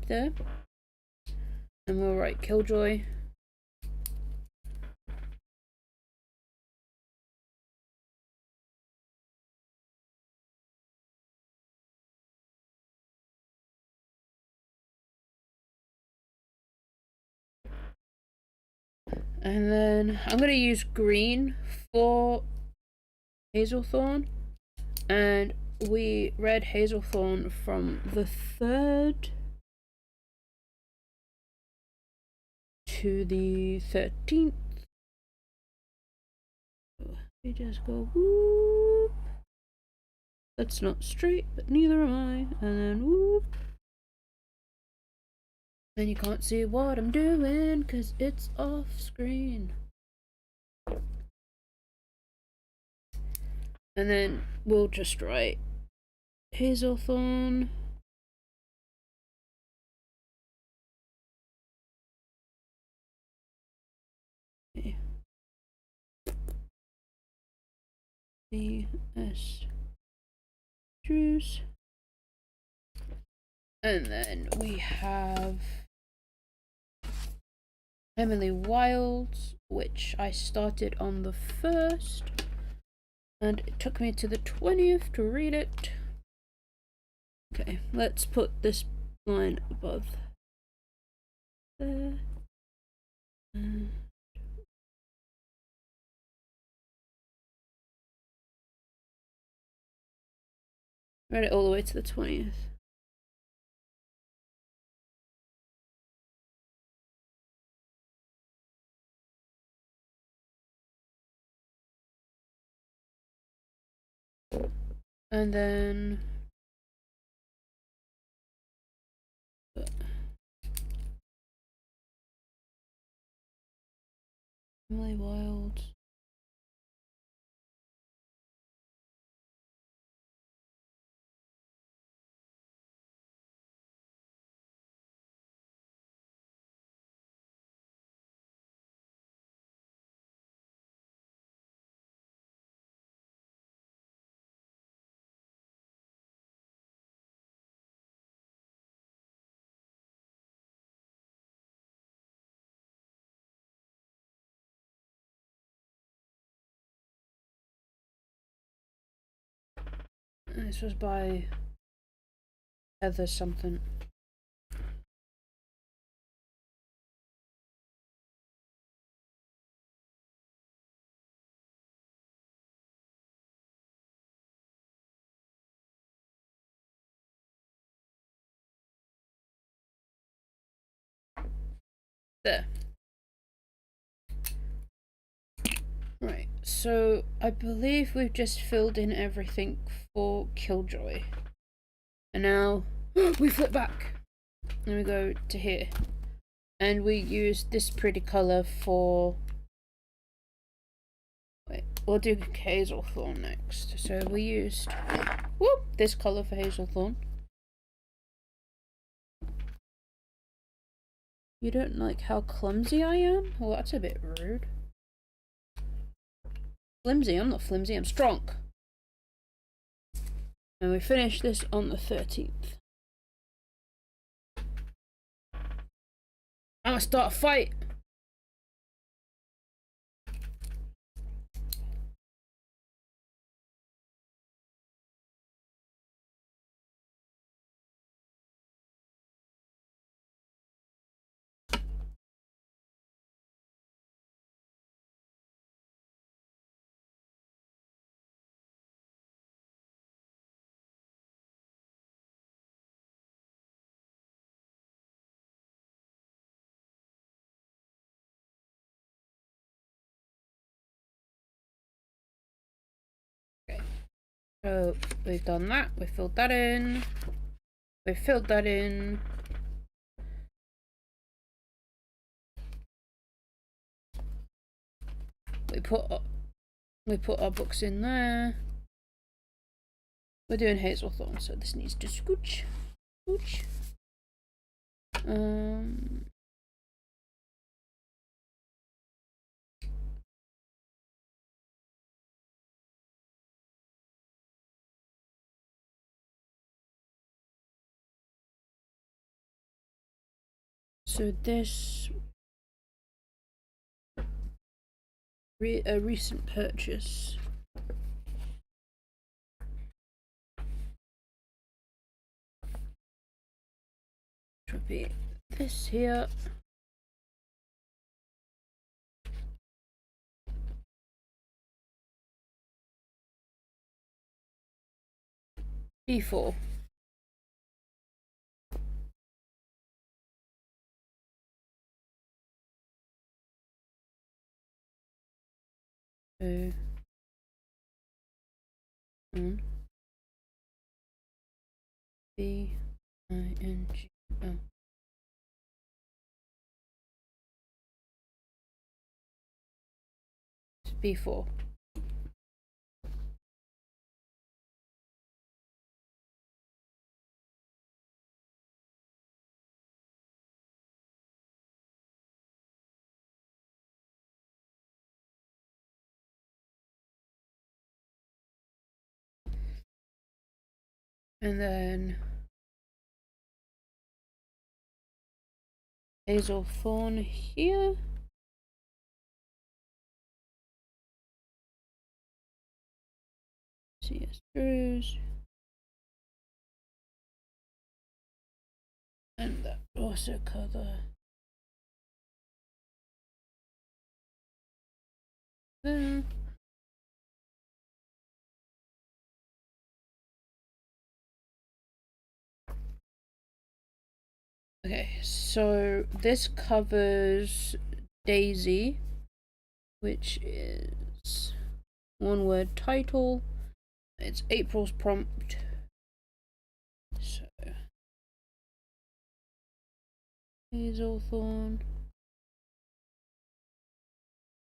there, and we'll write Killjoy. And then I'm gonna use green for Hazelthorn, and we read Hazelthorn from the 3rd to the 13th. We just go whoop. That's not straight, but neither am I. And then whoop. And you can't see what I'm doing because it's off screen. And then we'll just write Hazelthorn. Okay. C.S. Drews. And then we have Emily Wilds, which I started on the 1st, and it took me to the 20th to read it. Okay, let's put this line above there. Read it all the way to the 20th. And then Emily Wild. This was by Heather something. There. Right, so I believe we've just filled in everything for Killjoy. And now we flip back. And we go to here. And we use this pretty colour for... Wait, we'll do Hazelthorn next. So we used this colour for Hazelthorn. You don't like how clumsy I am? Well, that's a bit rude. Flimsy? I'm not flimsy, I'm strong. And we finish this on the 13th. I'm gonna start a fight. So we've done that, we filled that in, we filled that in. We put our books in there. We're doing Hazelthorn, so this needs to scooch. Scooch. So this a recent purchase. Should be this here. B4. O N B I N G O. It's B4. And then Hazelthorn here. CS Drews. And that also cover there. Okay, so this covers Daisy, which is one word title. It's April's prompt. So Hazelthorn.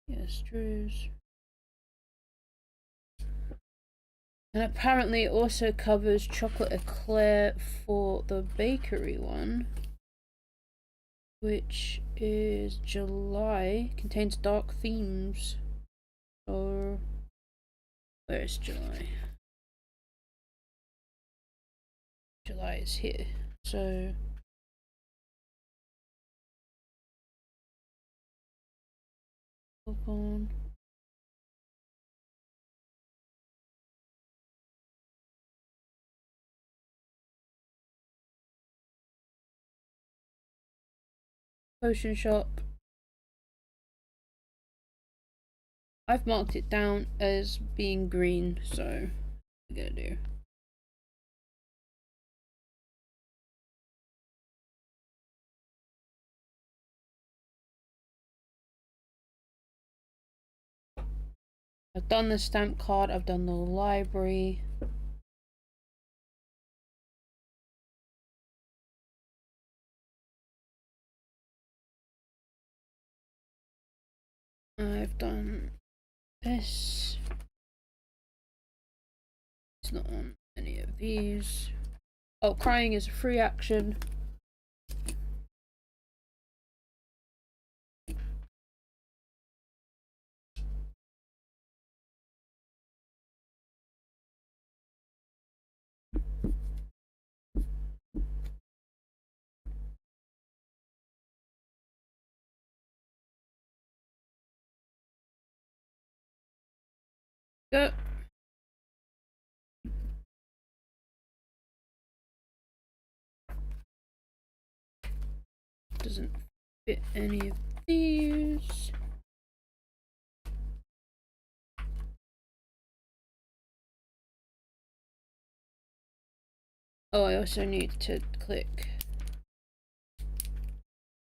Yes, Drews. And apparently it also covers chocolate eclair for the bakery one, which is July. Contains dark themes. Or where is July? July is here. So look on. Potion shop. I've marked it down as being green, so we're gonna do. I've done the stamp card, I've done the library. I've done this. It's not on any of these. Oh, crying is a free action. Go. Doesn't fit any of these. Oh, I also need to click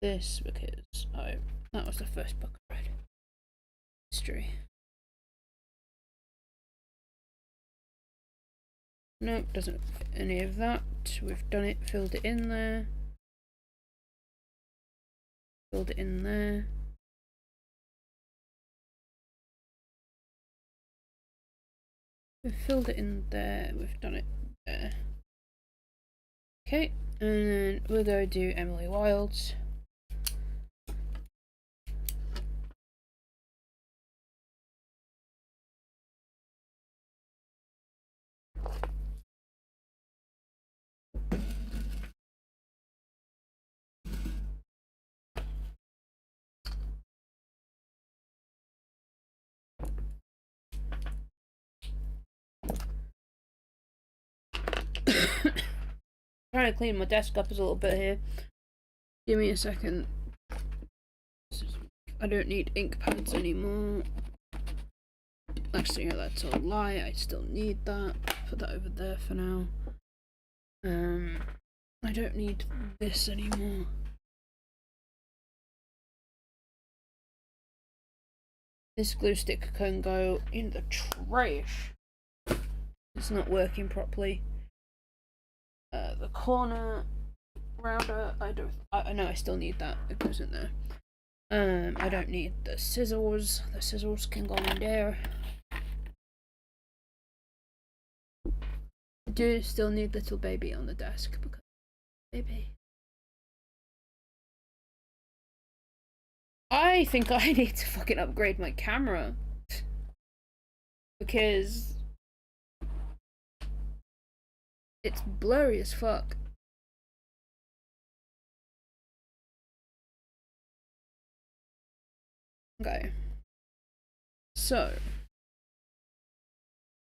this because that was the first book I read. History. Nope, doesn't fit any of that. We've done it, filled it in there. Filled it in there. We've filled it in there, we've done it there. Okay, and then we'll go do Emily Wilds. Trying to clean my desk up a little bit here. Give me a second. I don't need ink pads anymore. Actually, no, that's a lie. I still need that. Put that over there for now. I don't need this anymore. This glue stick can go in the trash. It's not working properly. The corner rounder, I know I still need that. It goes in there. I don't need the scissors. The scissors can go in there. I do still need little baby on the desk because baby. I think I need to fucking upgrade my camera because it's blurry as fuck. Okay. So,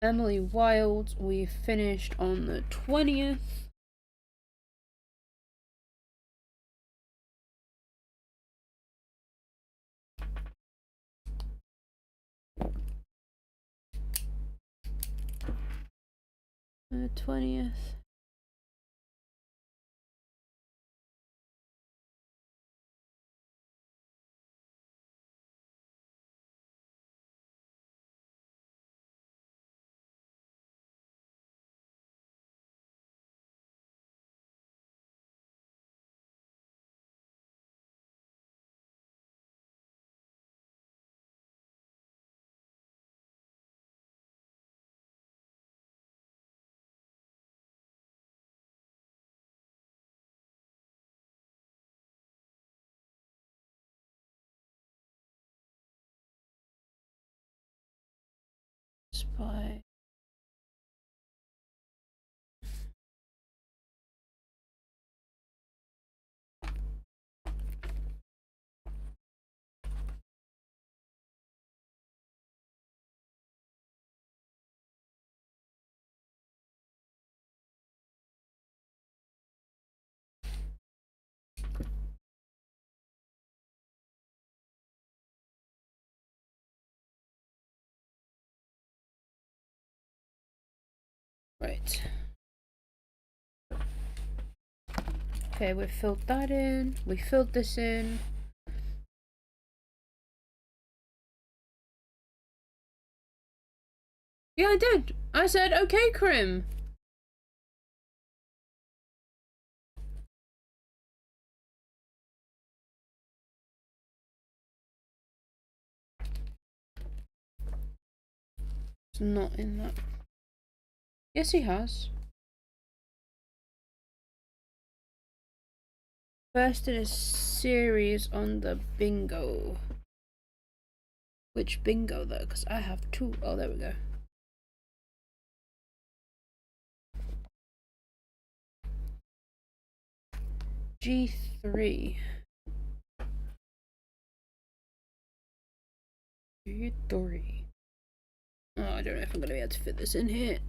Emily Wilds, we finished on the 20th. 20th. Spy. Right. Okay, we filled that in. We filled this in. Yeah, I did. I said, okay, Krim. It's not in that. Yes, he has. First in a series on the bingo. Which bingo though? Because I have two. Oh, there we go. G3. G3. Oh, I don't know if I'm going to be able to fit this in here.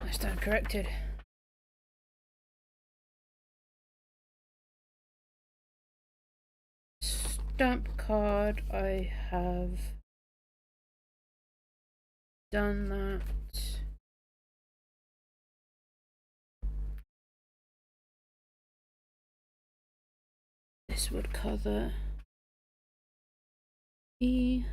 I stand corrected. Stamp card, I have done that. This would cover E.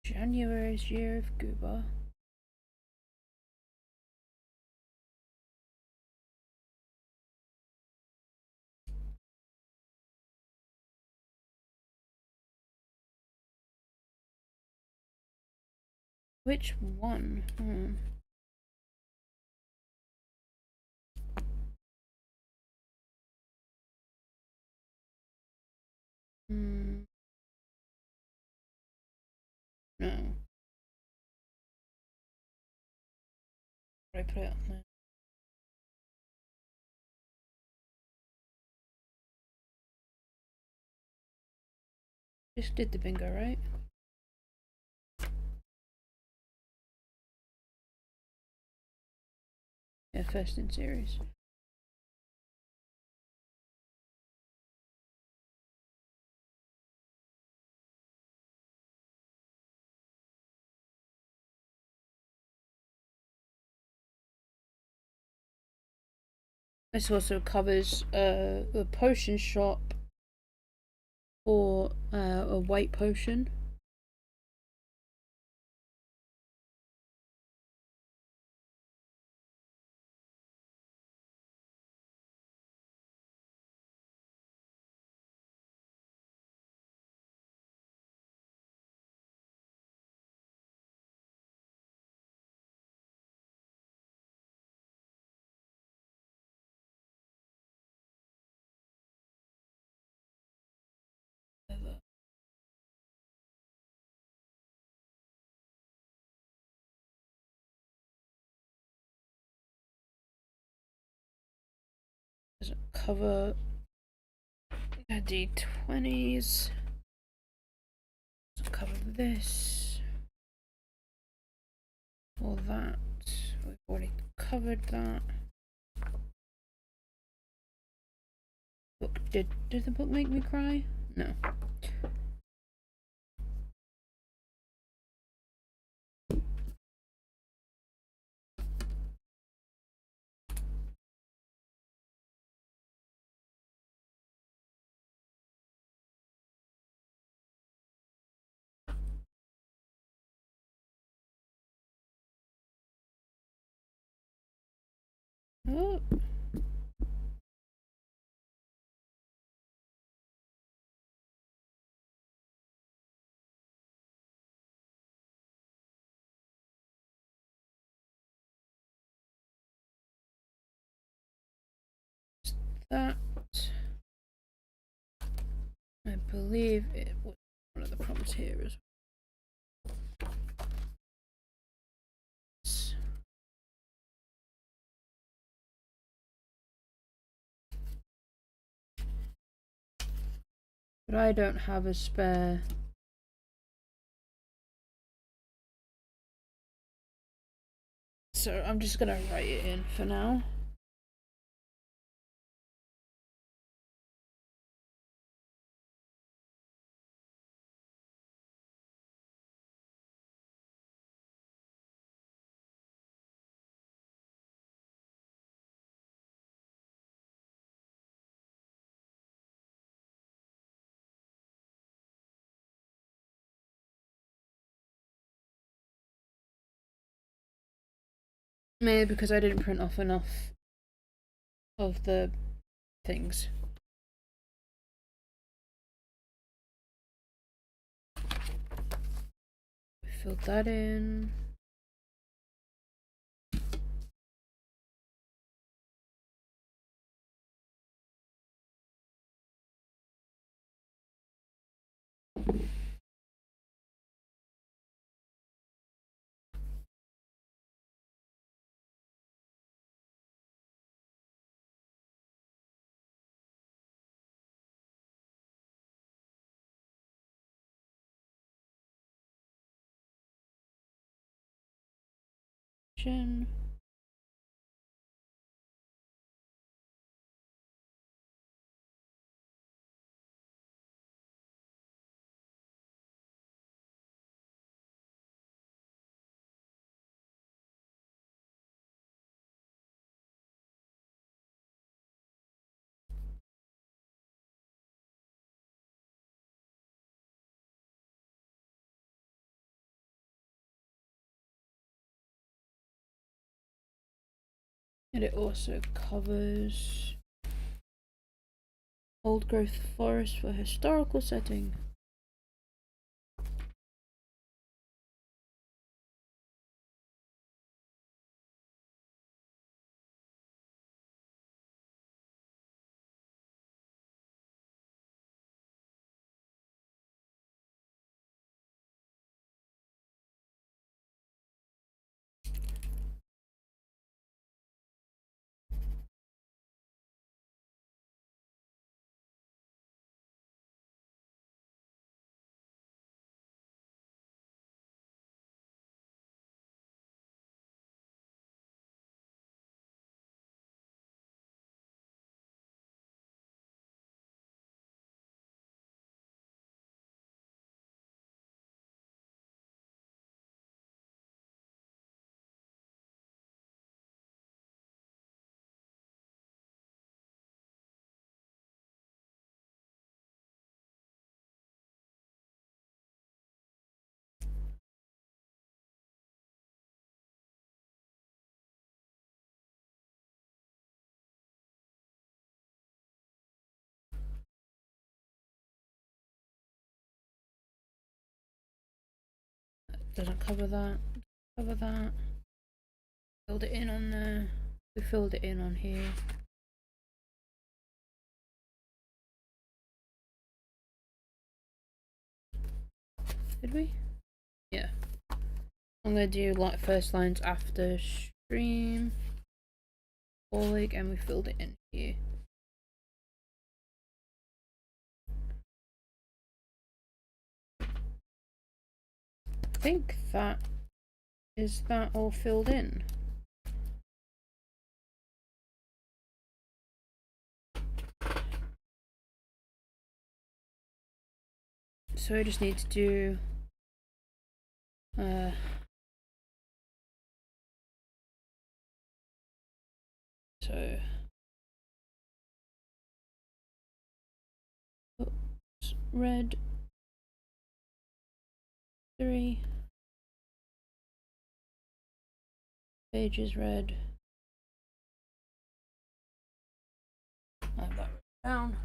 January's Year of Gooba. Which one? No. I put it on there. Just did the bingo, right? Yeah, first in series. This also covers the potion shop for a white potion. Does it cover D20s? Does it cover this? Or that? We've already covered that. Book. Did the book make me cry? No. Oh. That. I believe it was one of the prompts here as well. But I don't have a spare. So I'm just gonna write it in for now. Maybe because I didn't print off enough of the things. Filled that in. And it also covers old growth forest for historical setting. doesn't cover that. Cover that. Filled it in on there. We filled it in on here. Did we? Yeah. I'm gonna do like first lines after stream. Oleg, and we filled it in here. I think that is that all filled in. So I just need to do so oops, red 3 pages red. I have that down.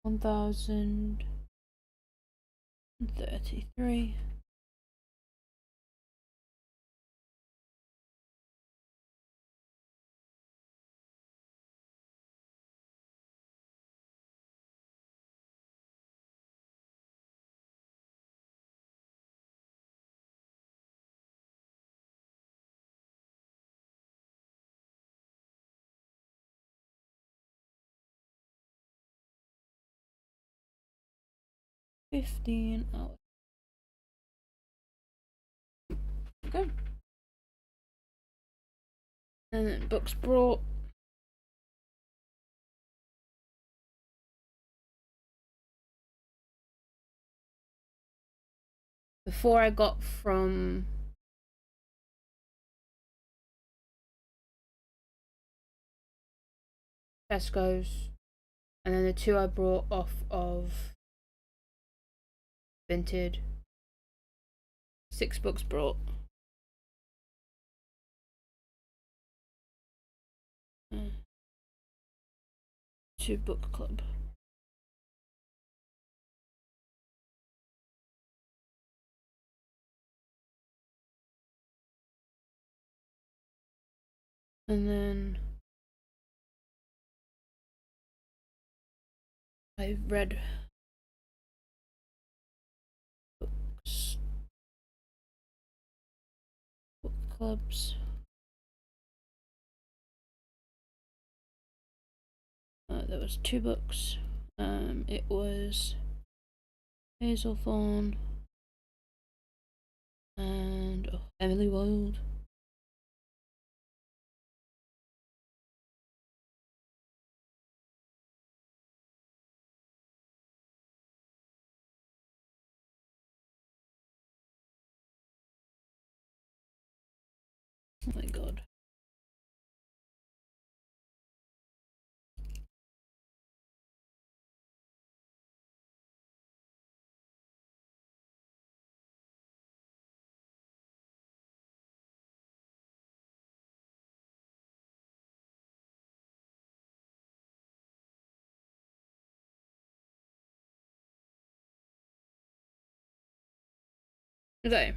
$1,033. $15. Good. And then books brought. Before I got from Tesco's, and then the 2 I brought off of Vinted. 6 books brought. To book club. And then I read books, book clubs. There was 2 books. It was Hazelthorne and Emily Wilde. Oh my god. Okay.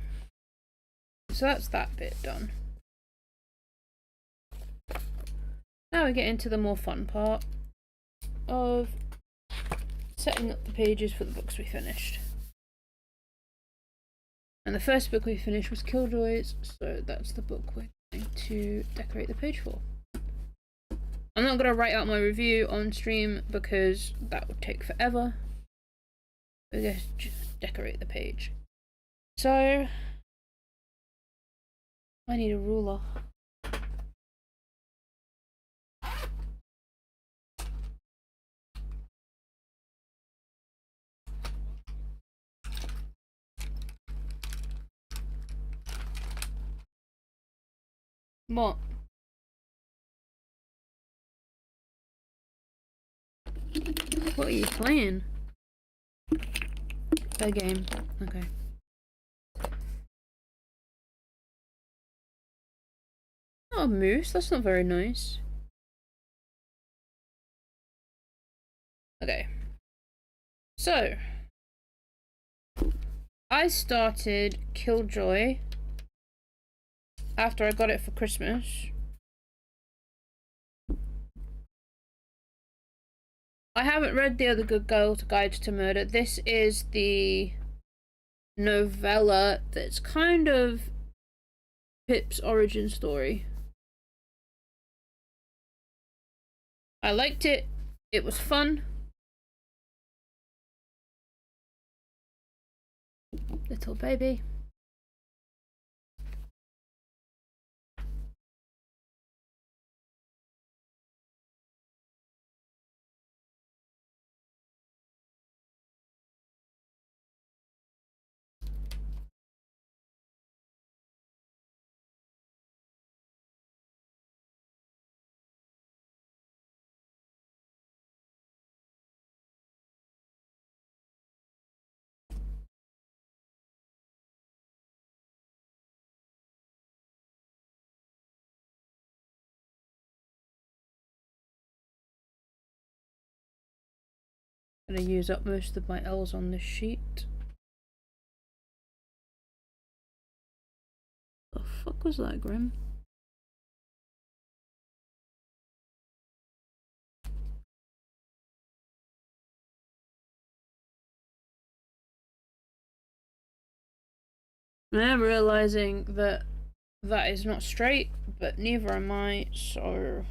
So that's that bit done. Now we get into the more fun part of setting up the pages for the books we finished. And the first book we finished was Killjoys, so that's the book we're going to decorate the page for. I'm not going to write out my review on stream because that would take forever. We're going to just decorate the page. So, I need a ruler. What? What are you playing? Play game. Okay. not a moose. That's not very nice. Okay. So, I started Killjoy after I got it for Christmas. I haven't read The Other Good Girl's Guide to Murder. This is the novella that's kind of Pip's origin story. I liked it. It was fun. Little baby. I'm gonna use up most of my L's on this sheet. The fuck was that, Grim? I am realizing that that is not straight, but neither am I, so...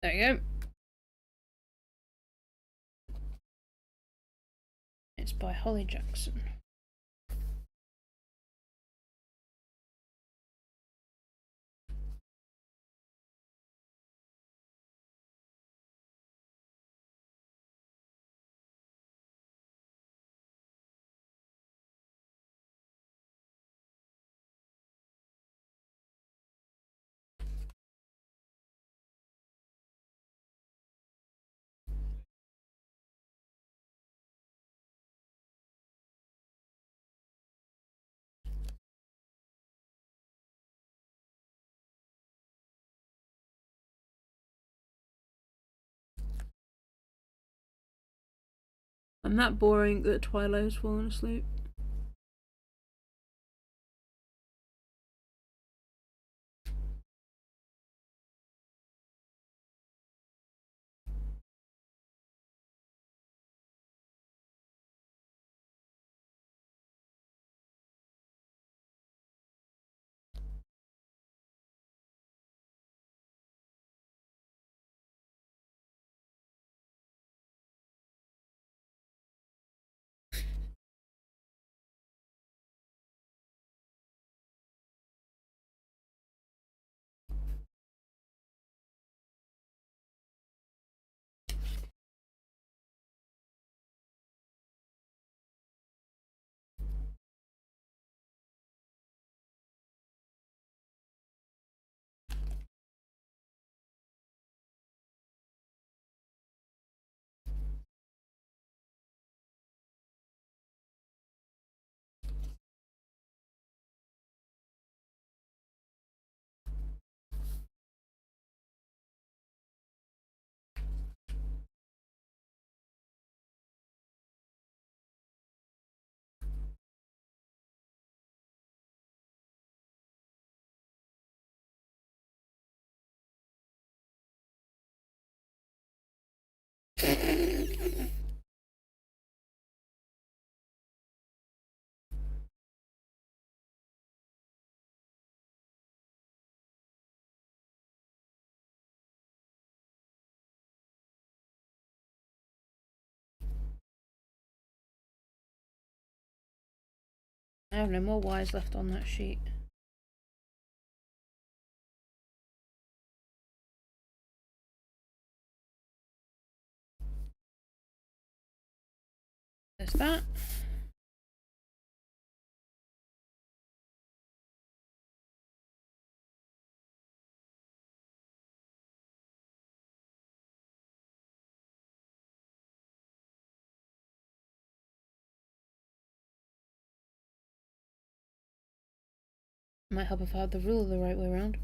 There you go. It's by Holly Jackson. I'm that boring that Twilight's fallen asleep. I have no more Y's left on that sheet. There's that. Might help if I had the ruler the right way around.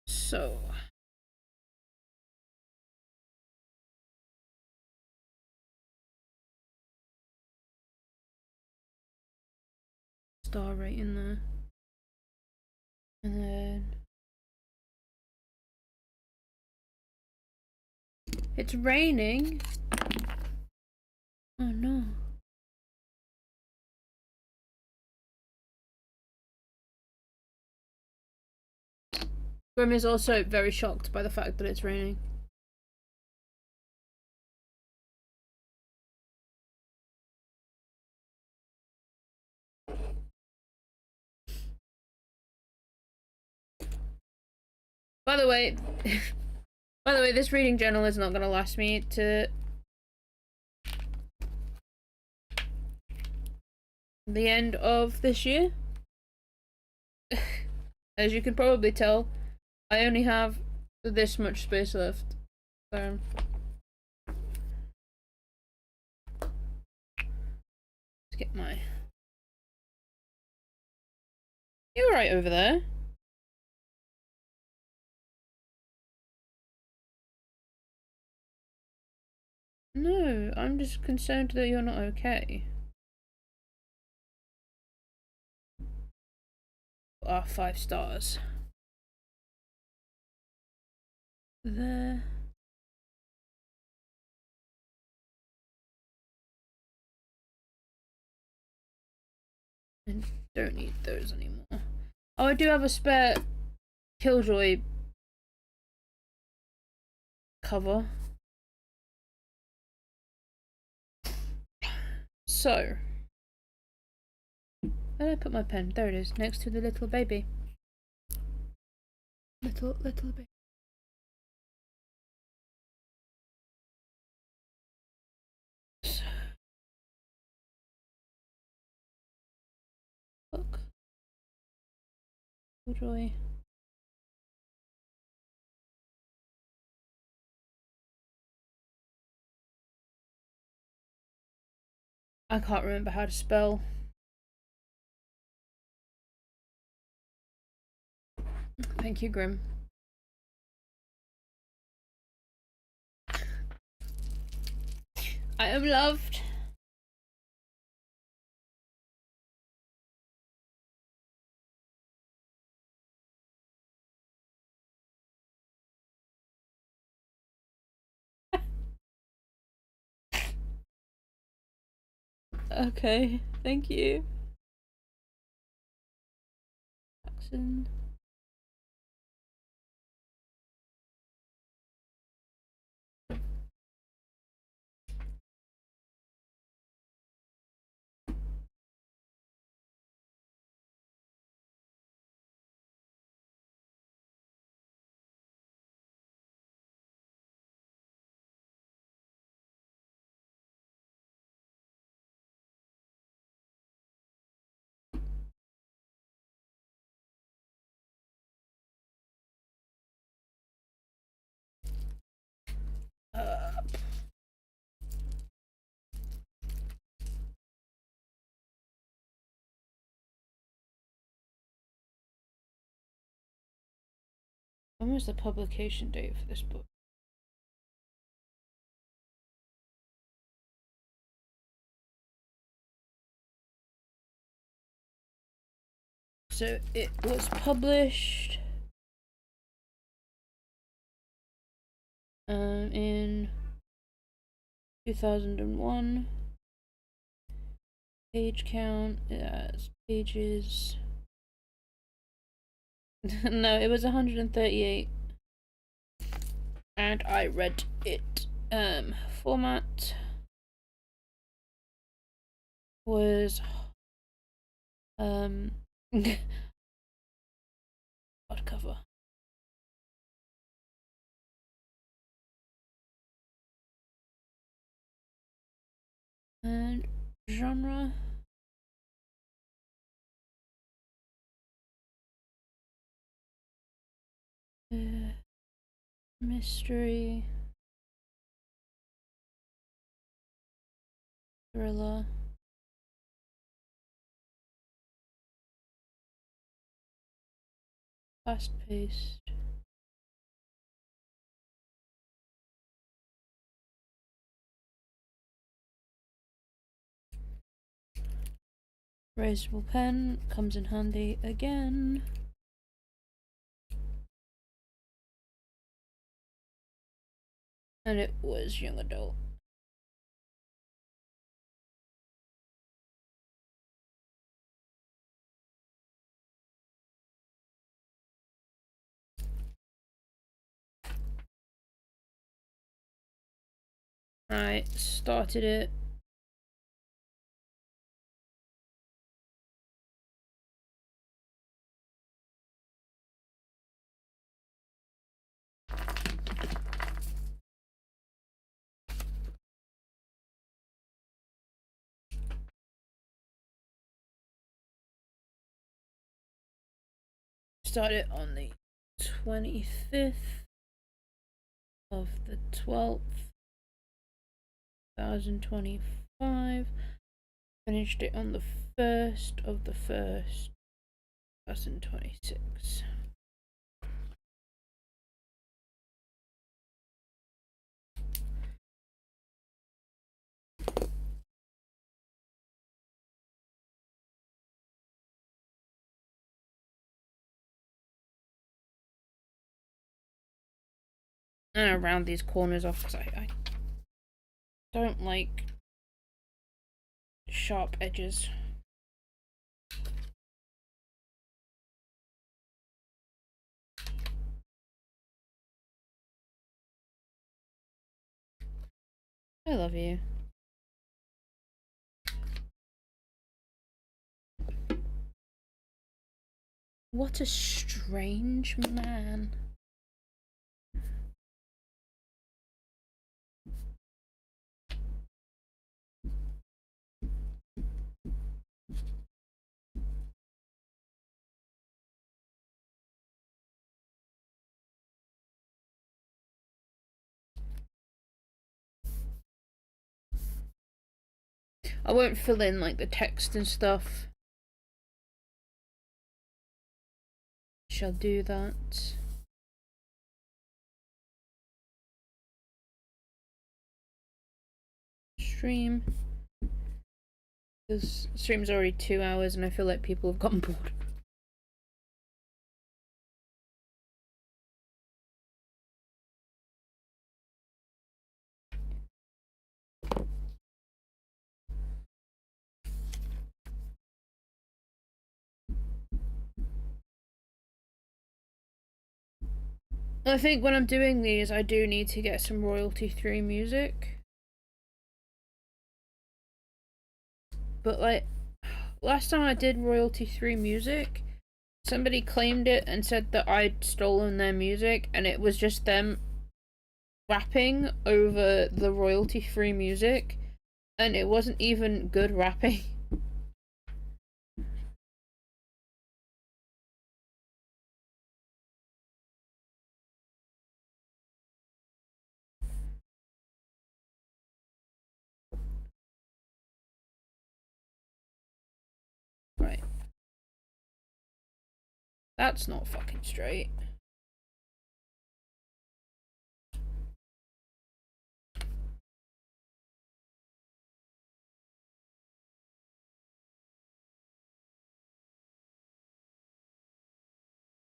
So star right in there. And then it's raining. Oh no. Grim is also very shocked by the fact that it's raining. By the way, this reading journal is not going to last me to the end of this year. As you can probably tell, I only have this much space left. So let's get my... You're right over there. No, I'm just concerned that you're not okay. Ah, 5 stars. There. And don't need those anymore. Oh, I do have a spare Killjoy cover. So, where did I put my pen? There it is, next to the little baby. Little baby. So, look. Killjoy. I can't remember how to spell. Thank you, Grim. I am loved. Okay, thank you. Jackson. When was the publication date for this book? So it was published in 2001. Page count, pages. No, it was 138. And I read it. Format was hardcover. And genre, mystery, thriller, fast-paced. Raisable pen comes in handy again. And it was young adult. I started it. Started on the 25th of the 12th, 2025. Finished it on the 1st of the 1st, 2026. And I round these corners off because I don't like sharp edges. I love you. What a strange man. I won't fill in like the text and stuff. Shall do that. Stream. Because stream's already 2 hours and I feel like people have gotten bored. I think when I'm doing these, I do need to get some royalty-free music. But like, last time I did royalty-free music, somebody claimed it and said that I'd stolen their music, and it was just them rapping over the royalty-free music, and it wasn't even good rapping. Right. That's not fucking straight.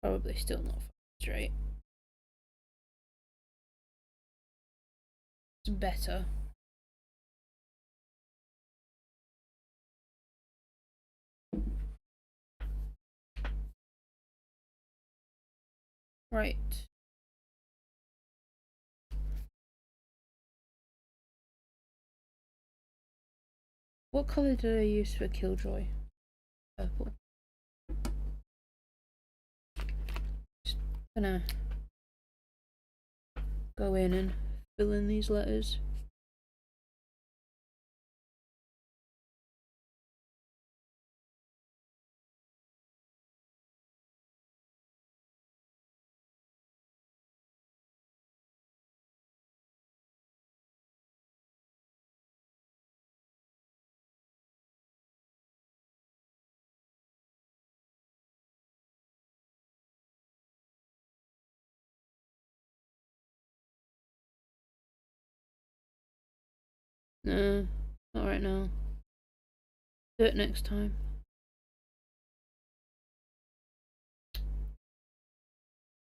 Probably still not straight. It's better. Right. What colour did I use for Killjoy? Purple. Just gonna go in and fill in these letters. No, not right now. Do it next time.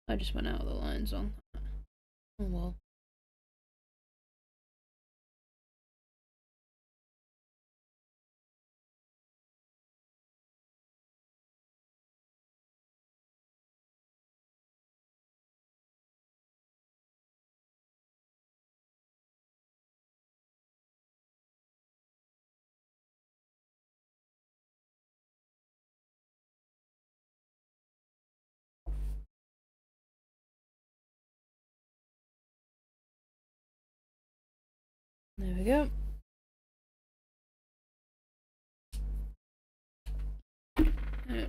I just went out of the lines on that. Oh well. There we go. Okay.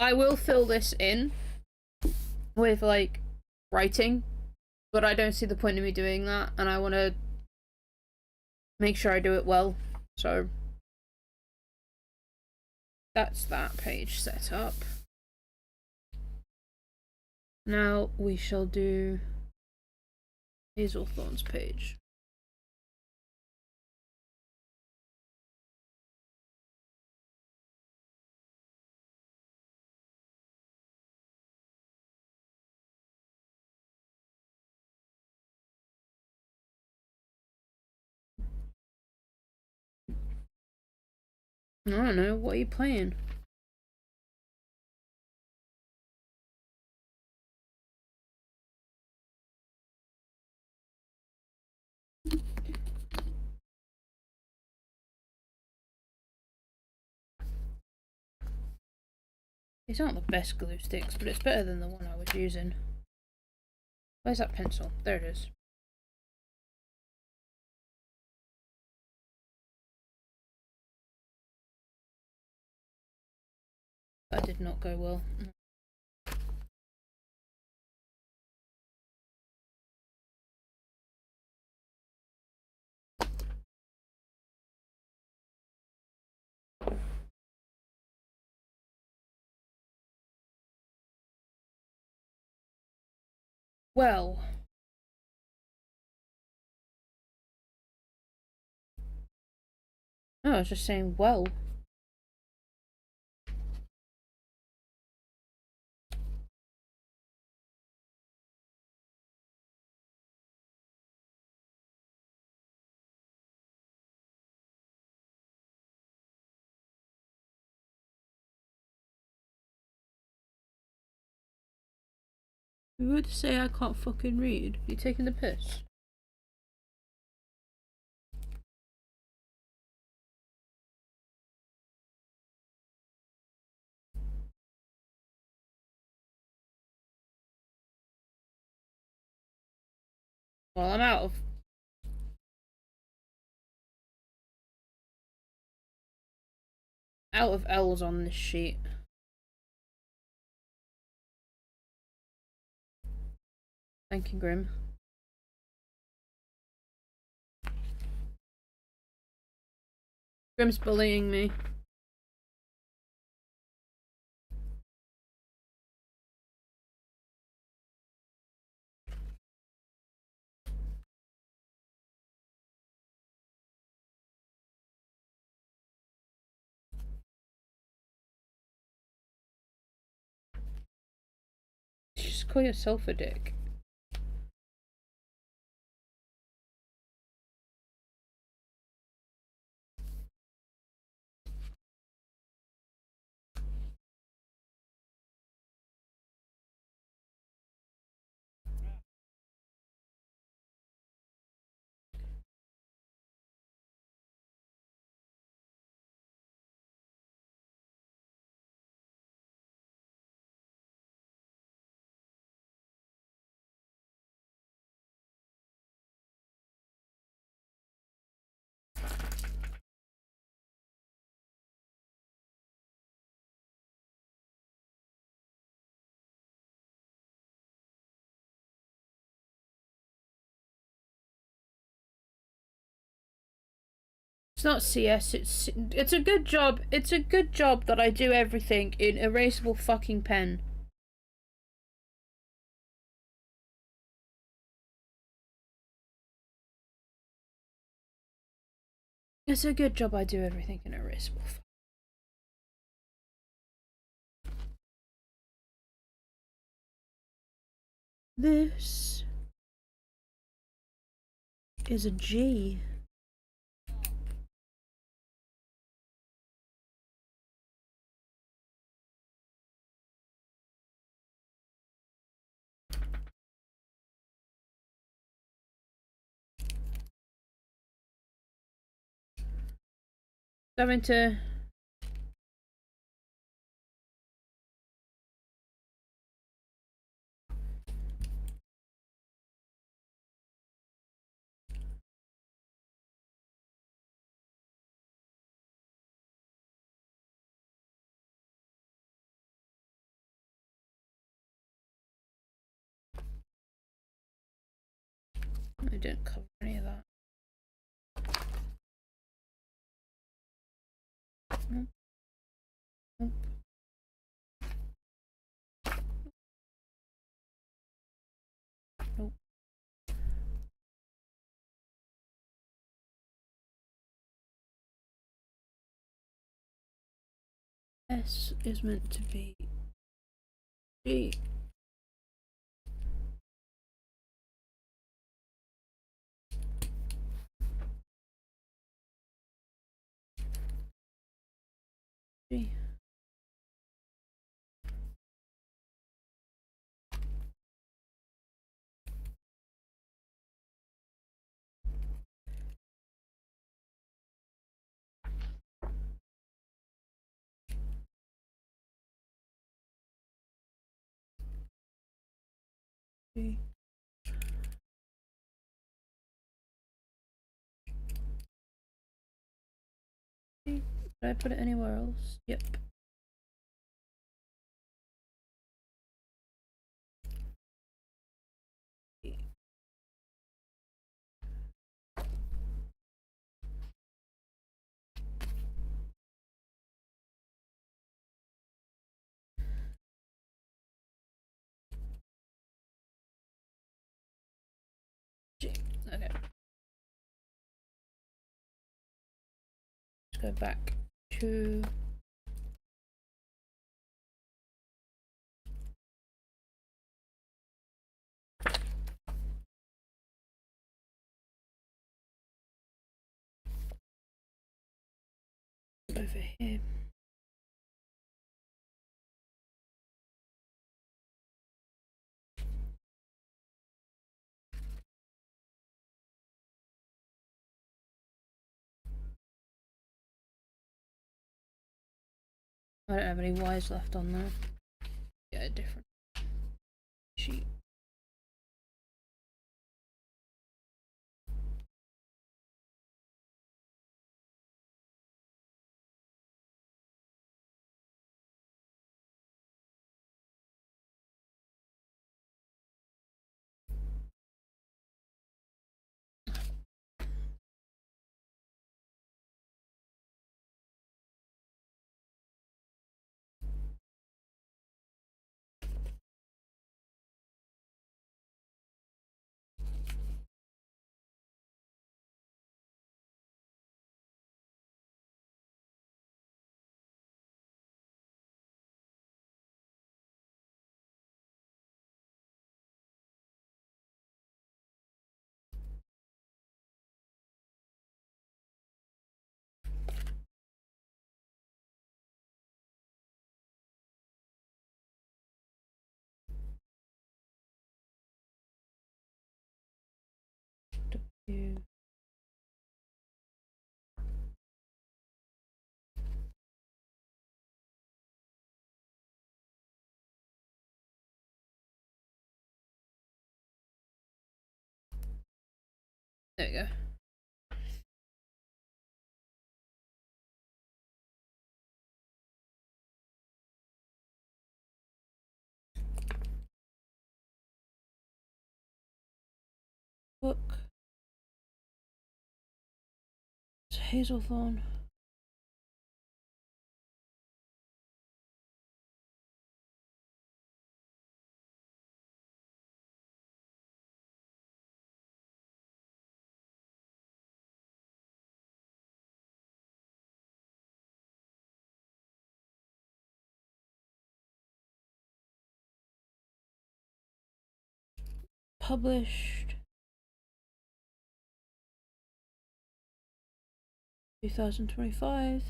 I will fill this in with like writing, but I don't see the point of me doing that, and I want to make sure I do it well. So that's that page set up. Now we shall do Hazelthorn's page. I don't know, what are you playing? These aren't the best glue sticks, but it's better than the one I was using. Where's that pencil? There it is. That did not go well. Well. No, I was just saying, well. You would say I can't fucking read. You taking the piss? Well, I'm out of L's on this sheet. Thank you, Grim. Grim's bullying me. Just call yourself a dick. It's not CS, it's a good job. It's a good job that I do everything in erasable fucking pen. It's a good job I do everything in erasable. This is a G. Having to I didn't cover any of that. Nope. Nope. Nope. S is meant to be G. G. G. Did I put it anywhere else? Yep. G. Okay. Let's go back to over here. I don't have any Y's left on there. Get a different sheet. There we go. Book. It's Hazelthorn. Published 2025.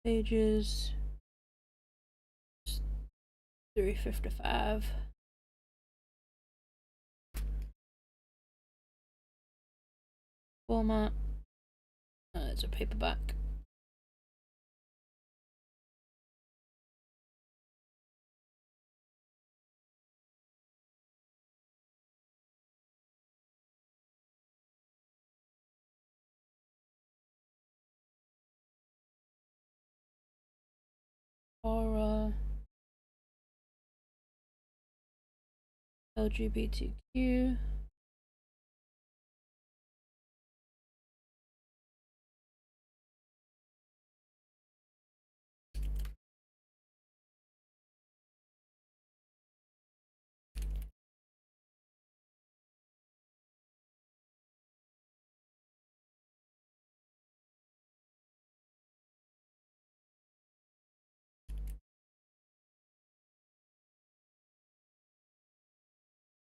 Pages 355. Format. It's a paperback. Horror. LGBTQ.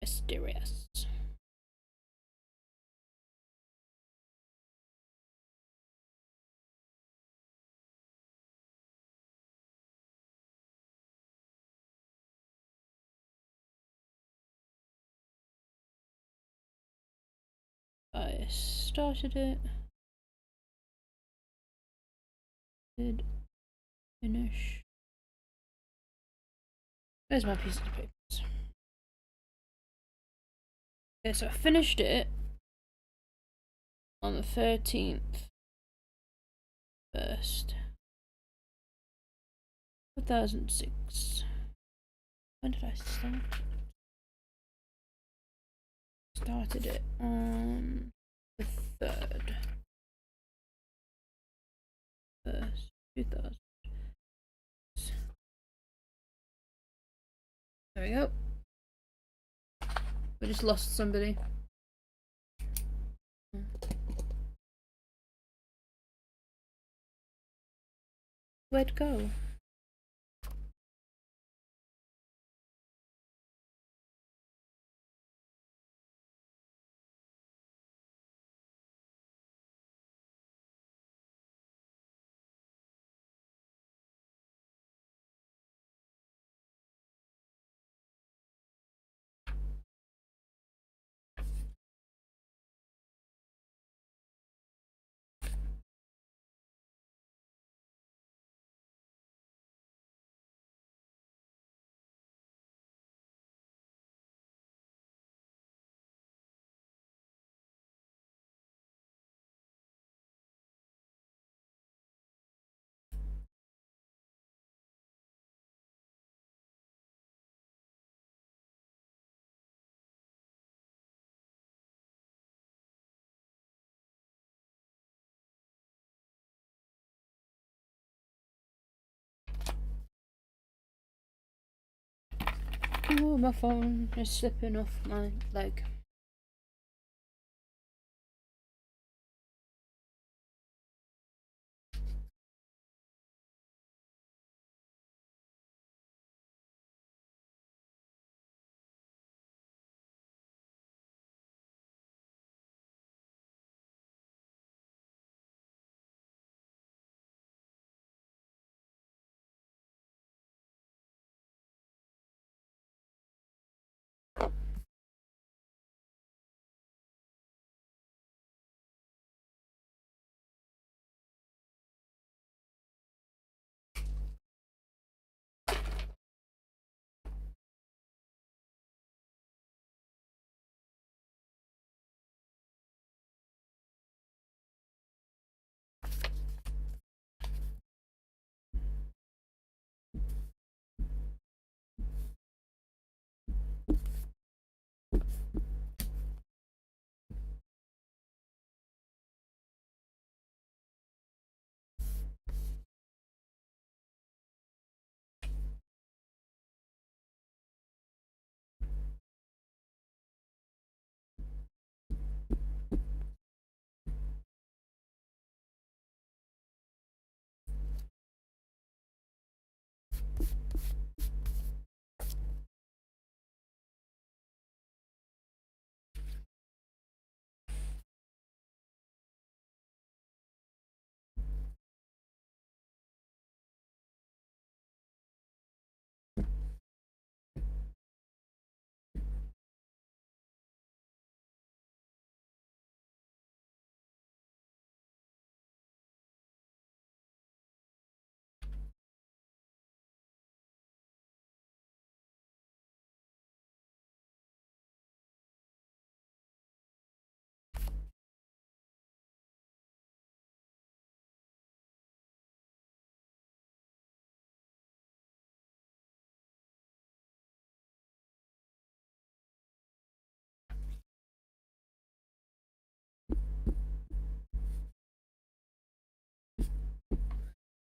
Mysterious. I started it. Did finish. There's my pieces of papers. Okay, so I finished it on the 13th. 1st. 2006. When did I start? Started it on the 3rd. 1st, 2000. There we go. We just lost somebody. Where'd go? Oh, my phone is slipping off my leg.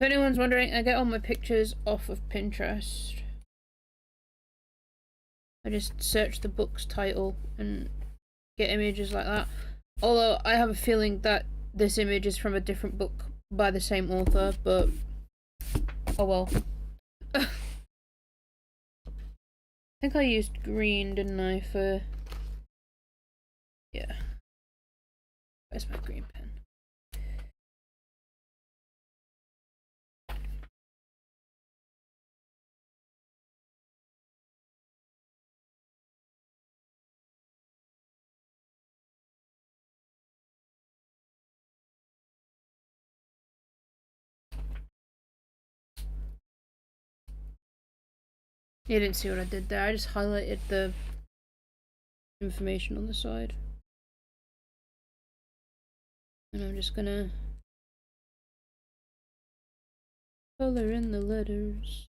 If anyone's wondering, I get all my pictures off of Pinterest. I just search the book's title and get images like that. Although I have a feeling that this image is from a different book by the same author, but oh well. I think I used green, didn't I, for... Yeah. Where's my green pen? You didn't see what I did there. I just highlighted the information on the side. And I'm just gonna color in the letters.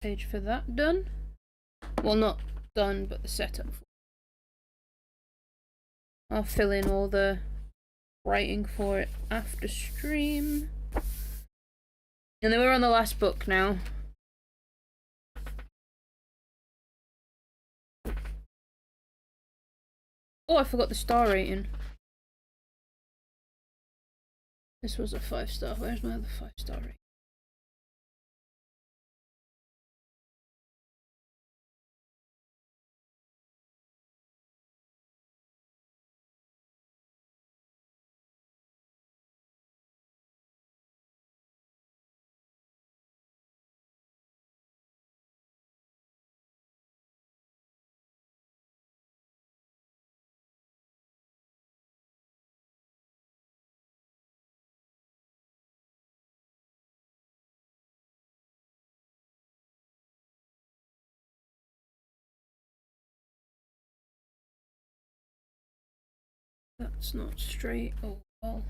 Page for that done. Well, not done, but the setup. I'll fill in all the writing for it after stream. And then we're on the last book now. Oh, I forgot the star rating. This was a 5-star. Where's my other 5-star rating? That's not straight. Oh well.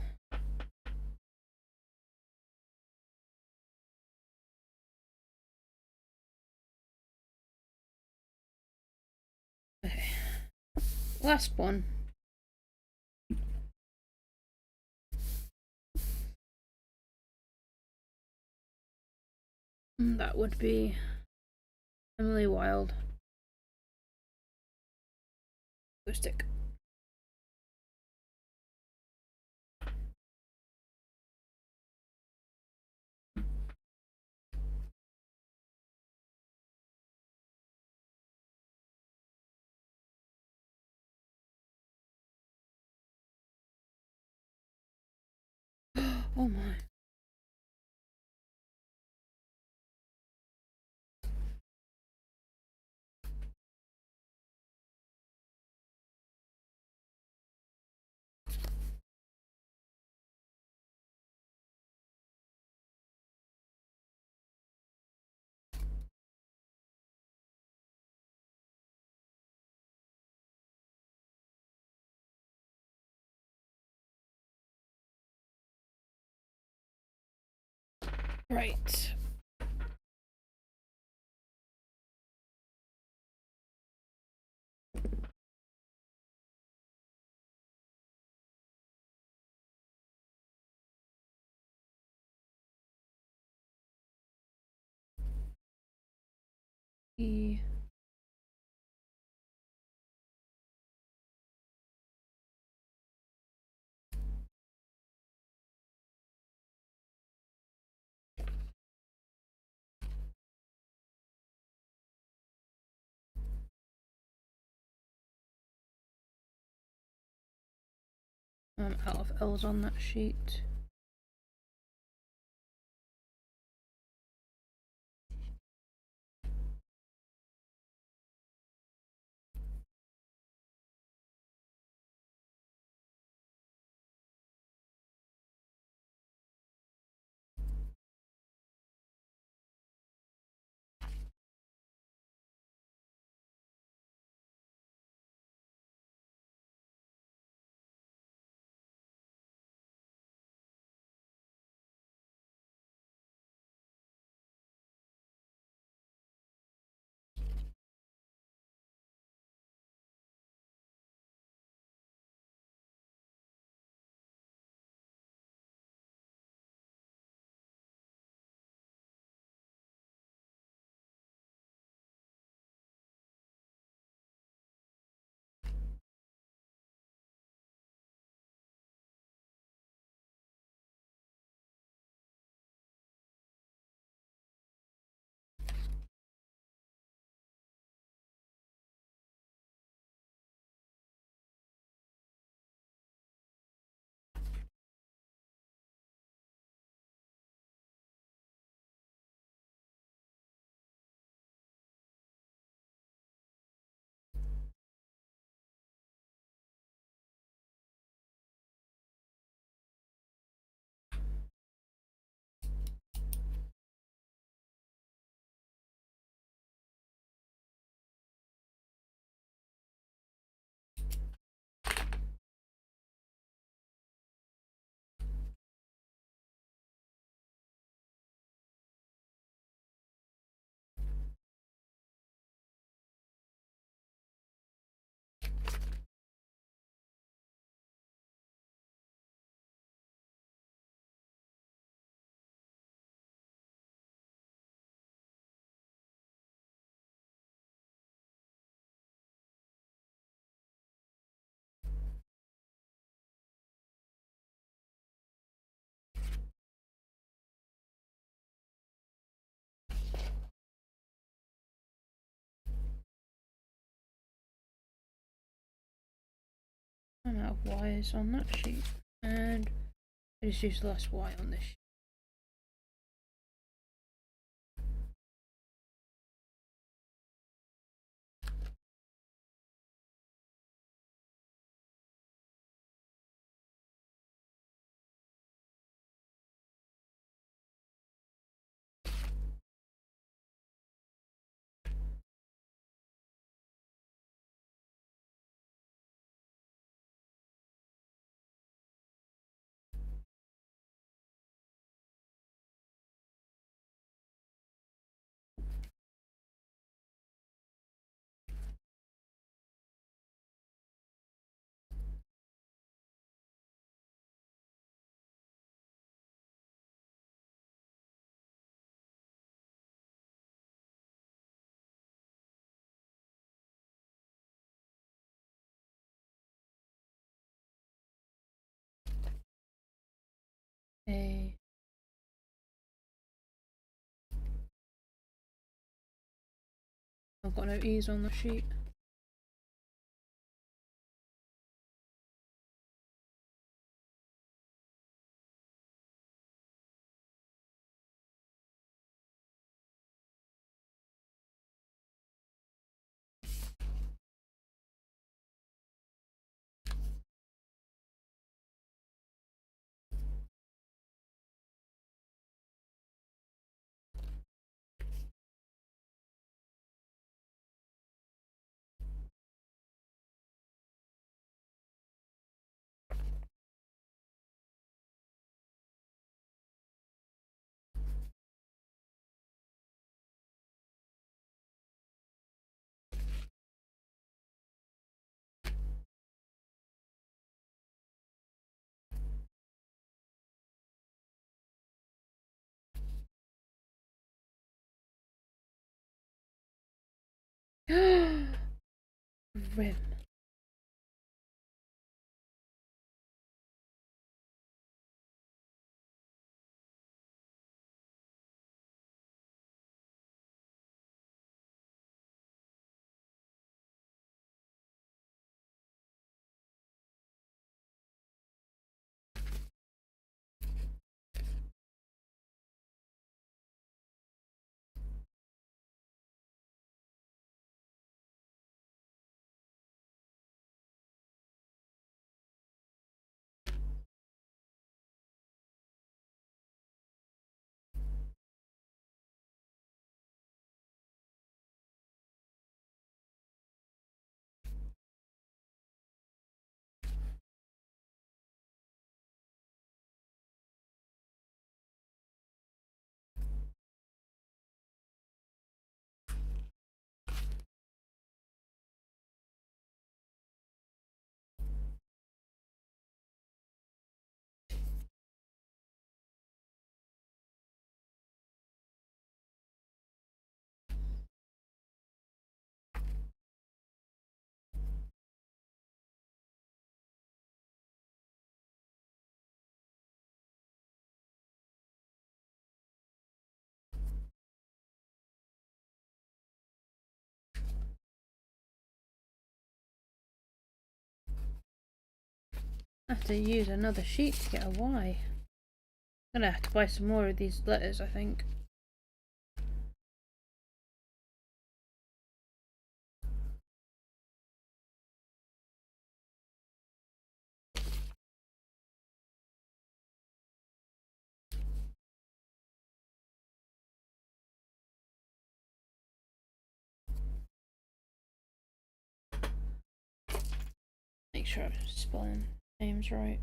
Okay. Last one. That would be Emily Wilde. Glue stick. Oh my. Right. E I'm out of L's on that sheet. I'm out of Y's on that sheet. And I just use less Y on this sheet. A. I've got no E's on the sheet. Rim. I have to use another sheet to get a Y. I'm gonna have to buy some more of these letters, I think. Make sure I'm spelling names right.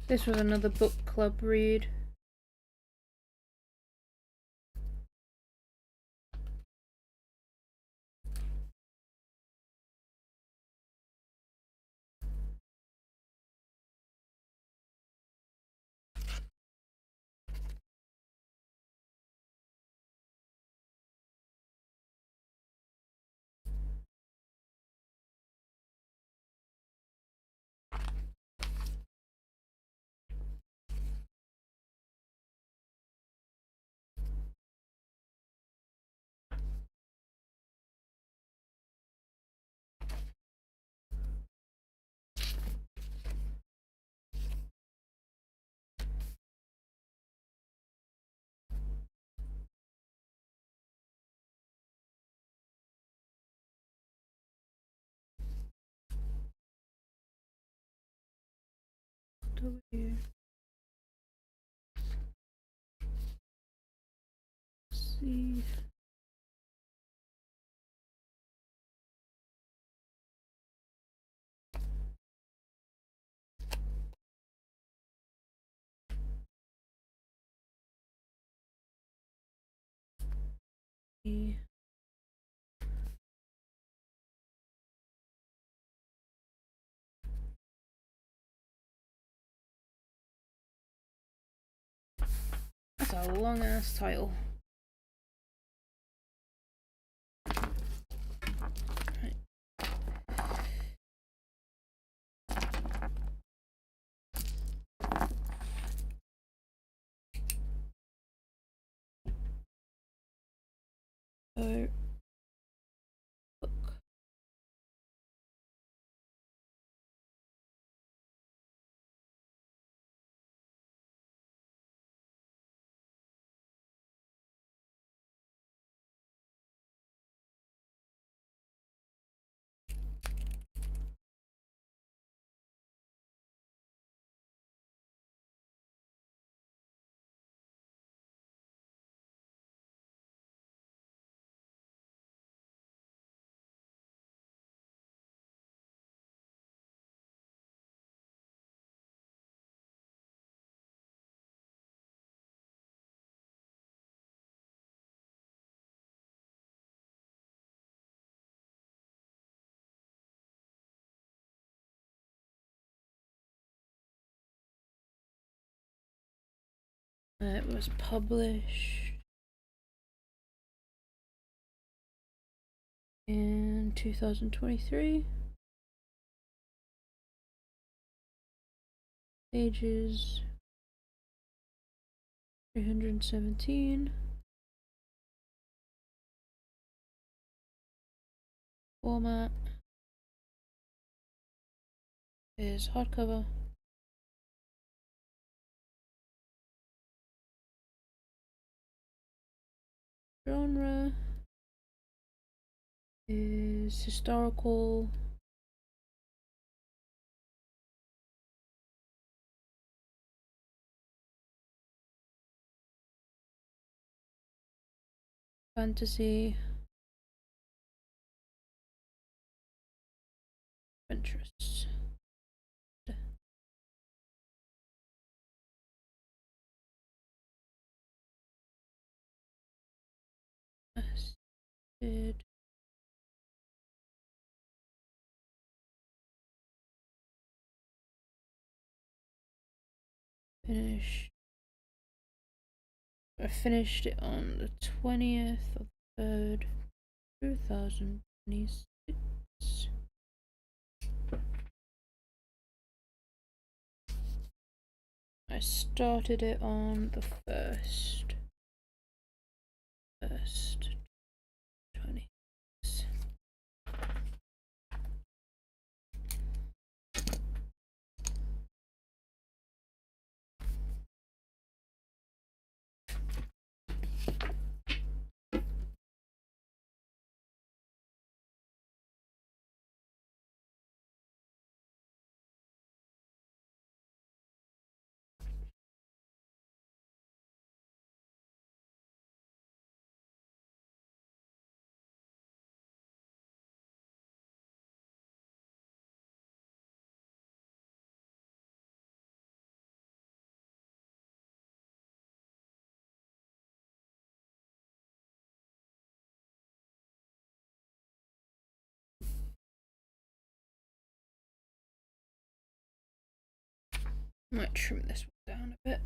This was another book club read. W C E. That's a long ass title. So, book. It was published in 2023. Pages 317. Format is hardcover. Genre is historical. Fantasy. Interests. did. Finish. I finished it on the 20th of 3rd, 2026. I started it on the 1st. 20. Might trim this one down a bit.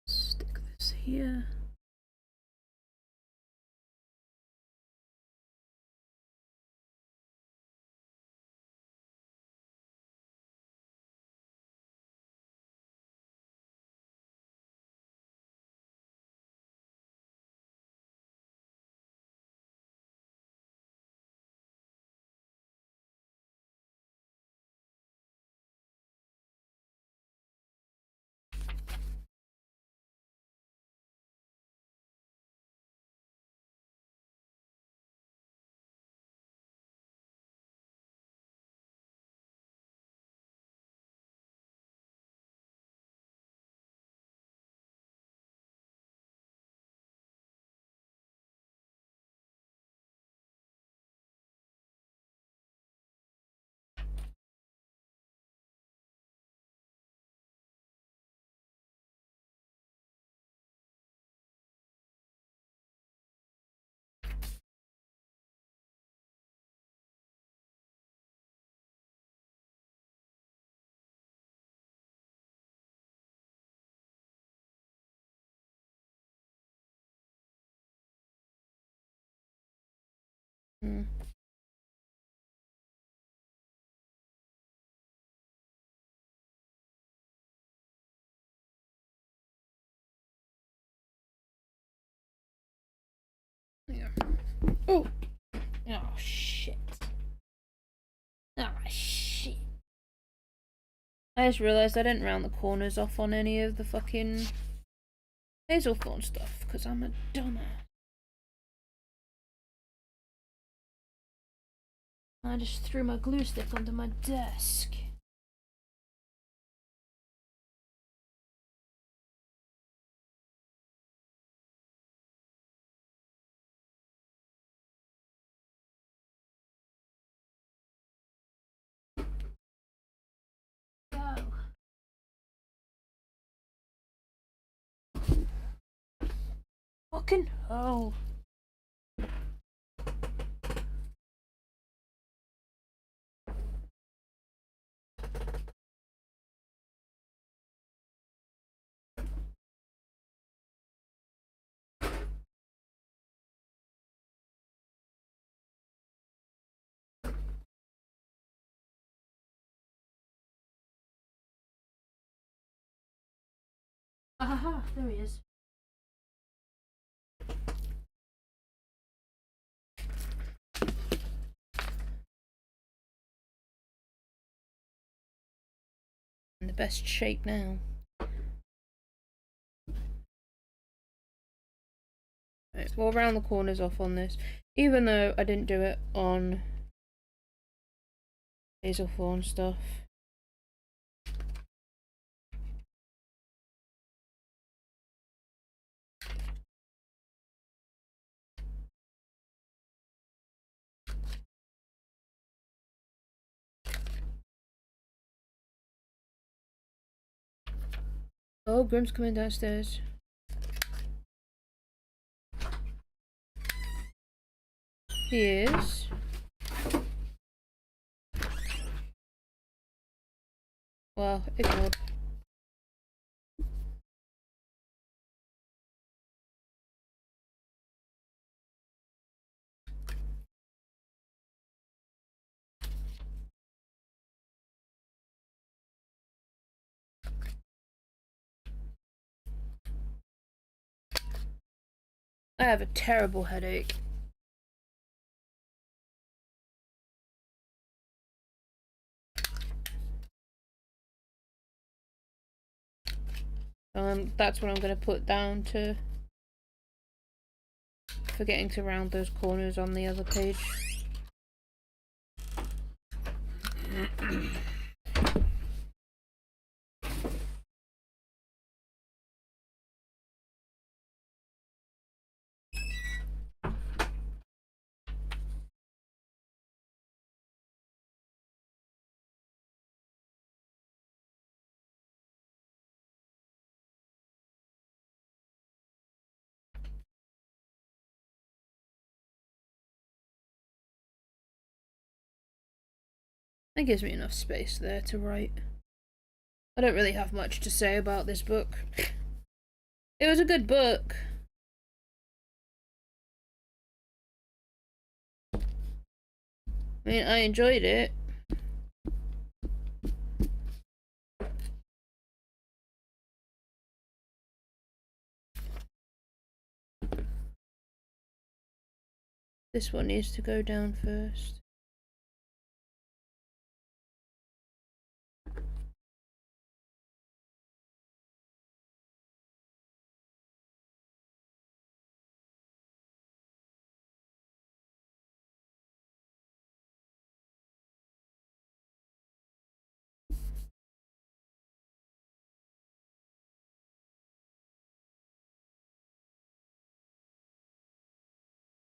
Stick this here. Mm. Yeah. Oh! Oh, shit. Oh, shit. I just realised I didn't round the corners off on any of the fucking Hazelthorn stuff, because I'm a dumbass. I just threw my glue stick onto my desk. Go. Fucking hell. Aha, there he is. In the best shape now. Right, we'll round the corners off on this, even though I didn't do it on Hazelthorn stuff. Oh, Grim's coming downstairs. He is. Well, ignored. I have a terrible headache. That's what I'm going to put down to forgetting to round those corners on the other page. That gives me enough space there to write. I don't really have much to say about this book. It was a good book. I mean, I enjoyed it. This one needs to go down first.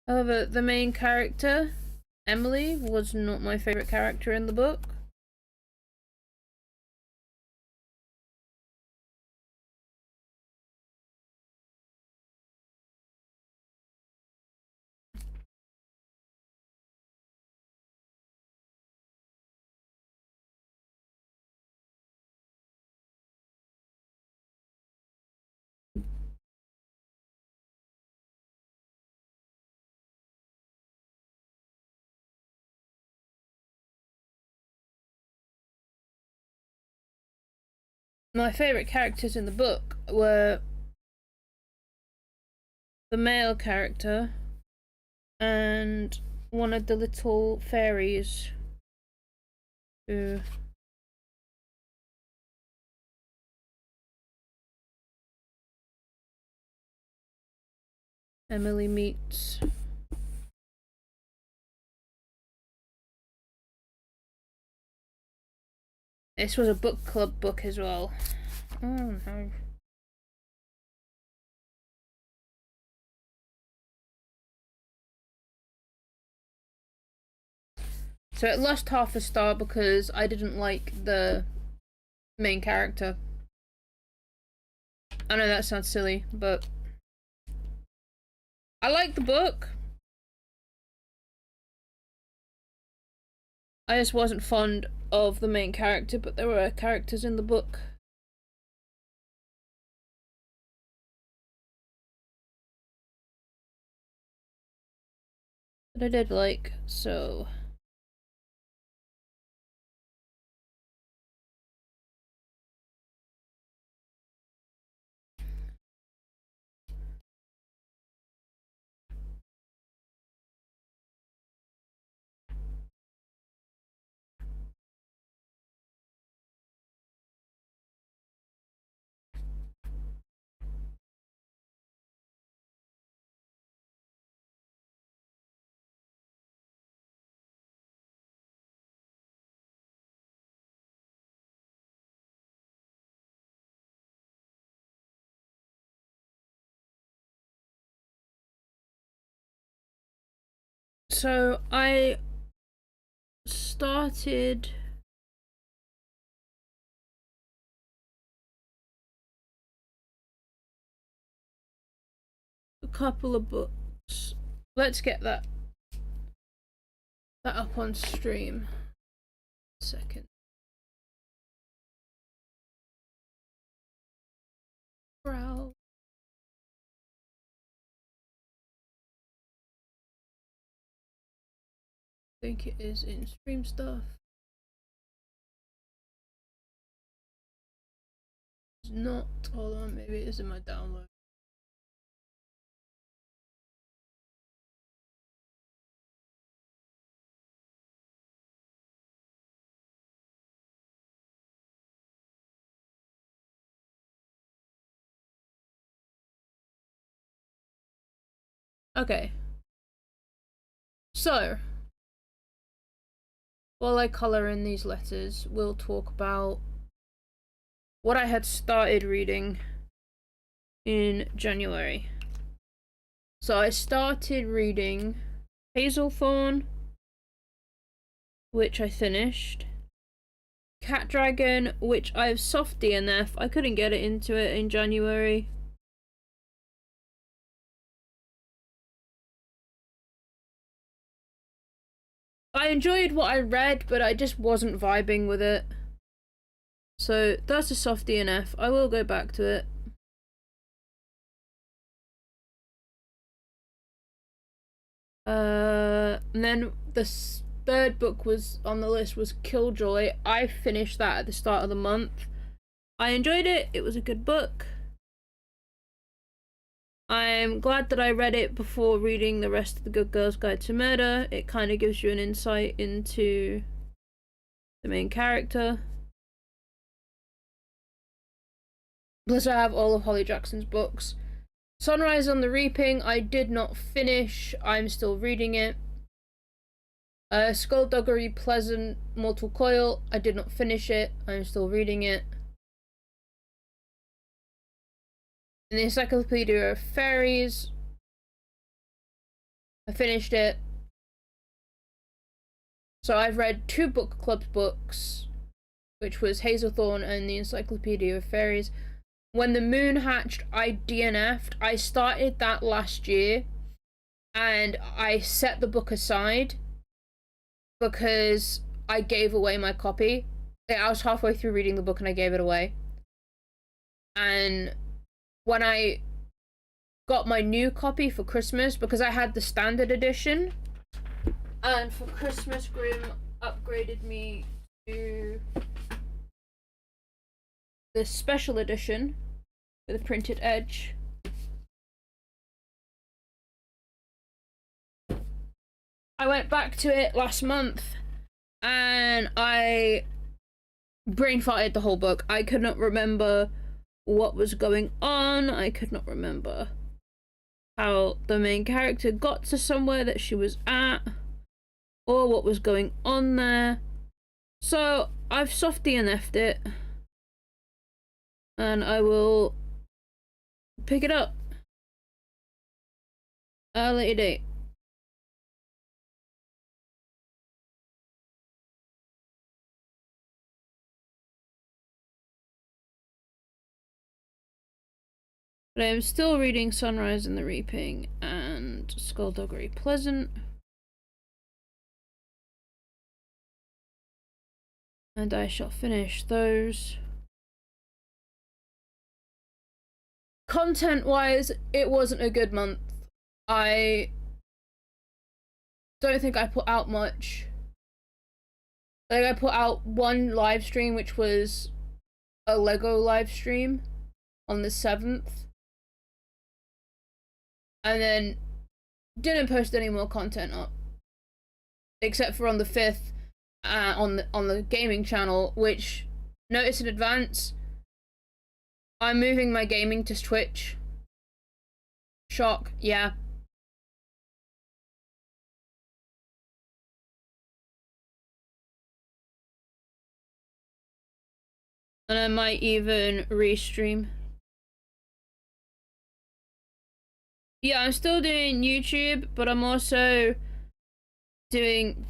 However, the main character, Emily, was not my favourite character in the book. My favourite characters in the book were the male character and one of the little fairies who Emily meets. This was a book club book as well. Oh no. So it lost half a star because I didn't like the main character. I know that sounds silly, but I like the book. I just wasn't fond of the main character, but there were characters in the book that I did like, so... So I started a couple of books. Let's get that up on stream. Second. Growl. I think it is in stream stuff. It's not. Hold on, maybe it is in my download. Okay. So, while I colour in these letters, we'll talk about what I had started reading in January. So I started reading Hazelthorn, which I finished. Cat Dragon, which I have soft DNF. I couldn't get it into it in January. I enjoyed what I read, but I just wasn't vibing with it. So that's a soft DNF. I will go back to it. And then the third book was on the list was Killjoy. I finished that at the start of the month. I enjoyed it. It was a good book. I'm glad that I read it before reading the rest of The Good Girl's Guide to Murder. It kind of gives you an insight into the main character. Plus I have all of Holly Jackson's books. Sunrise on the Reaping, I did not finish. I'm still reading it. Skullduggery Pleasant Mortal Coil, I did not finish it. I'm still reading it. In the Encyclopedia of Fairies, I finished it. So I've read 2 book club books, which was Hazelthorn and the Encyclopedia of Fairies. When the Moon Hatched, I DNF'd. I started that last year, and I set the book aside because I gave away my copy. I was halfway through reading the book and I gave it away. And when I got my new copy for Christmas, because I had the standard edition, and for Christmas Grimm upgraded me to the special edition with a printed edge. I went back to it last month and I brain farted the whole book. I could not remember what was going on. I could not remember how the main character got to somewhere that she was at or what was going on there. So I've soft DNF'd it and I will pick it up at a later date. But I'm still reading Sunrise and the Reaping and Skullduggery Pleasant. And I shall finish those. Content-wise, it wasn't a good month. I don't think I put out much. Like, I put out one live stream, which was a Lego live stream on the 7th. And then didn't post any more content up. Except for on the 5th, on the gaming channel, which, notice in advance, I'm moving my gaming to Twitch. Shock, yeah. And I might even restream. Yeah, I'm still doing YouTube, but I'm also doing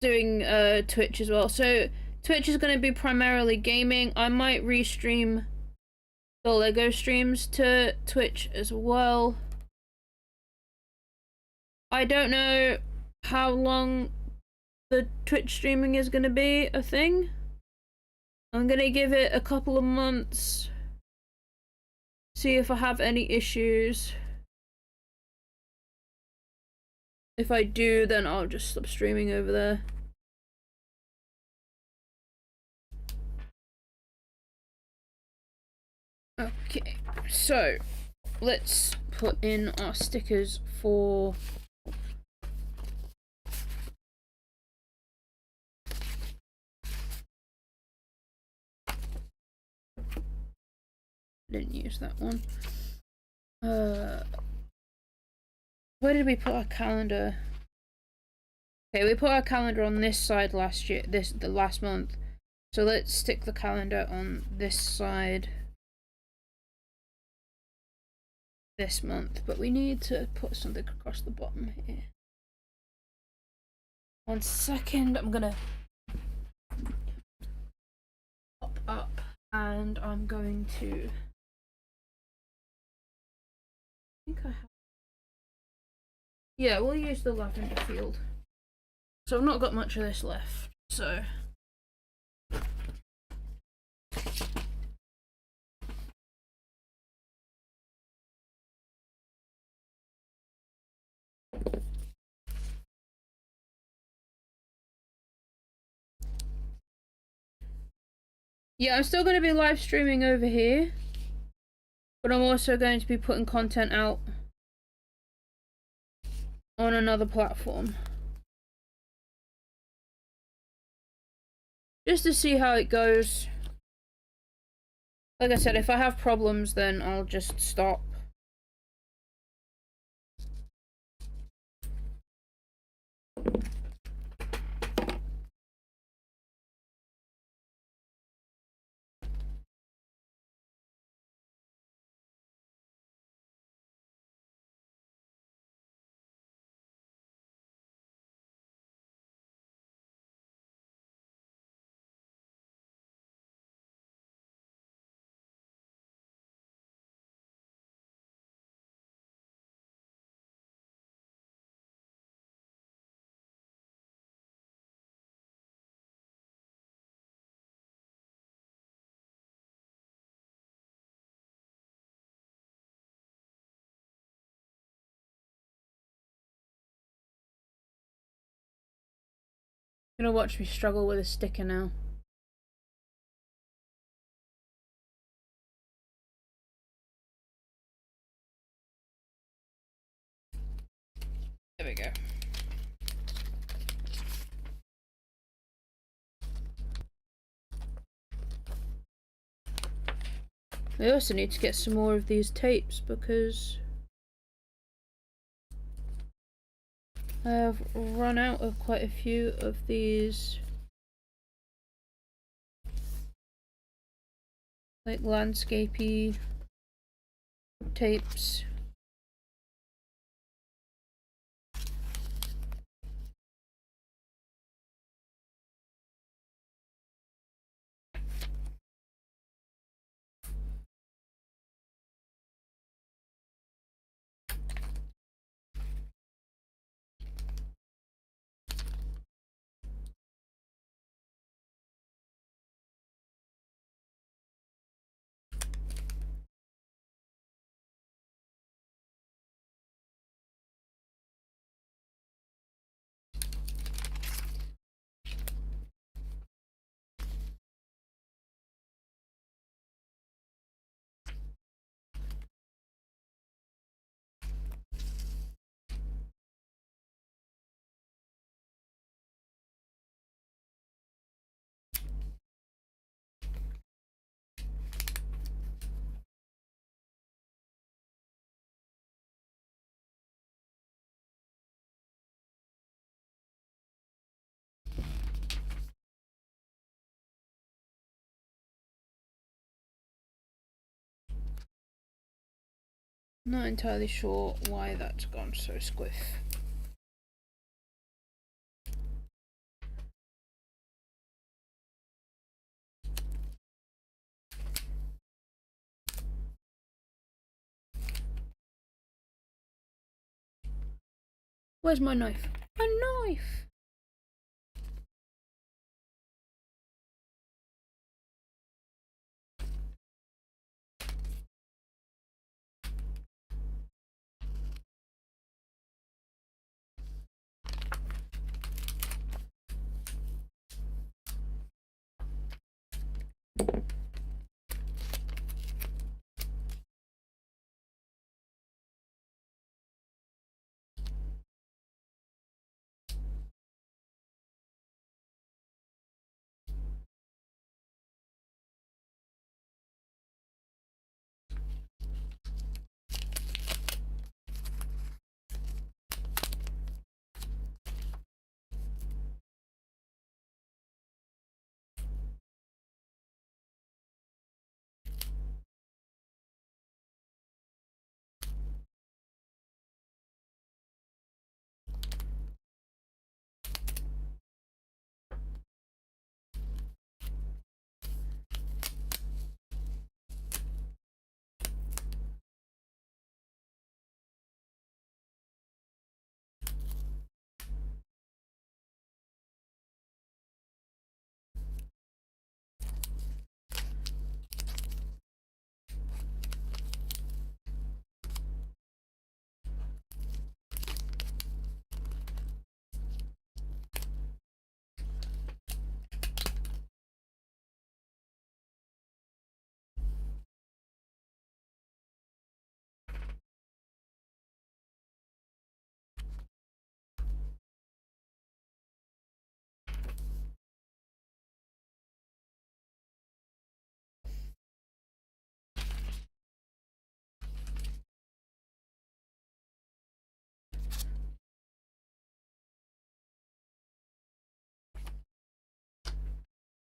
Twitch as well. So Twitch is going to be primarily gaming. I might restream the Lego streams to Twitch as well. I don't know how long the Twitch streaming is going to be a thing. I'm going to give it a couple of months, see if I have any issues. If I do, then I'll just stop streaming over there. Okay, so let's put in our stickers for didn't use that one. Where did we put our calendar? Okay, we put our calendar on this side last year, the last month. So let's stick the calendar on this side this month, but we need to put something across the bottom here. 1 second, I'm gonna pop up and I'm going to, I think I have, yeah, we'll use the lavender field. So I've not got much of this left, so yeah, I'm still going to be live streaming over here, but I'm also going to be putting content out on another platform. Just to see how it goes. Like I said, if I have problems, then I'll just stop. You're gonna watch me struggle with a sticker now. There we go. I also need to get some more of these tapes because I have run out of quite a few of these like landscapey tapes. Not entirely sure why that's gone so squiff. Where's my knife? A knife!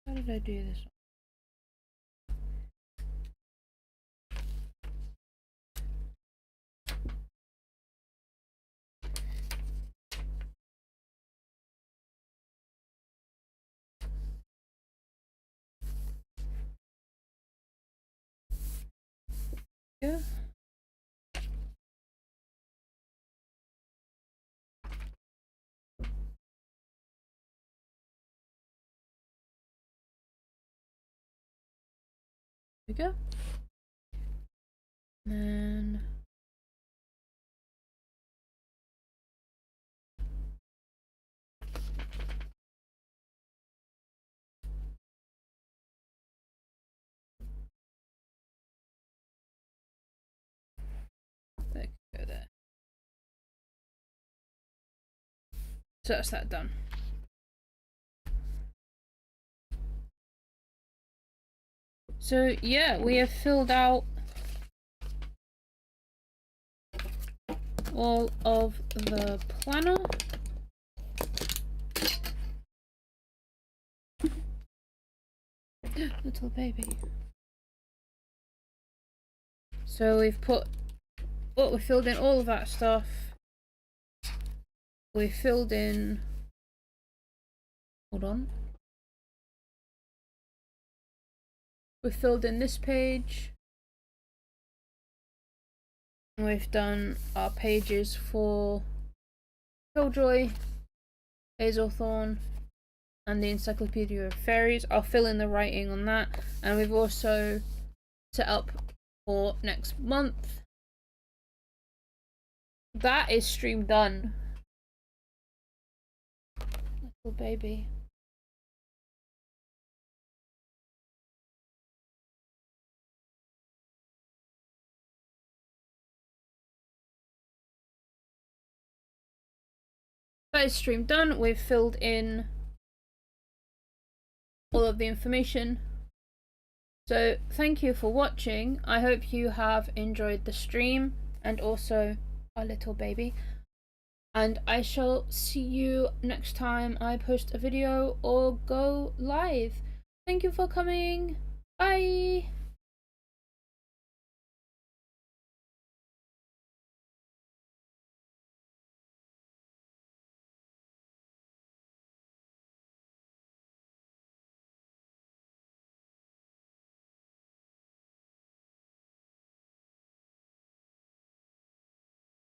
How did I do this? Yeah. We go. And then there, go there. So that's that done. So yeah, we have filled out all of the planner. Little baby. So we filled in all of that stuff. We filled in, hold on. We filled in this page. We've done our pages for Killjoy, Hazelthorn, and the Encyclopedia of Fairies. I'll fill in the writing on that. And we've also set up for next month. That is stream done. Little baby. That is stream done. We've filled in all of the information. So thank you for watching. I hope you have enjoyed the stream and also our little baby. And I shall see you next time I post a video or go live. Thank you for coming. Bye.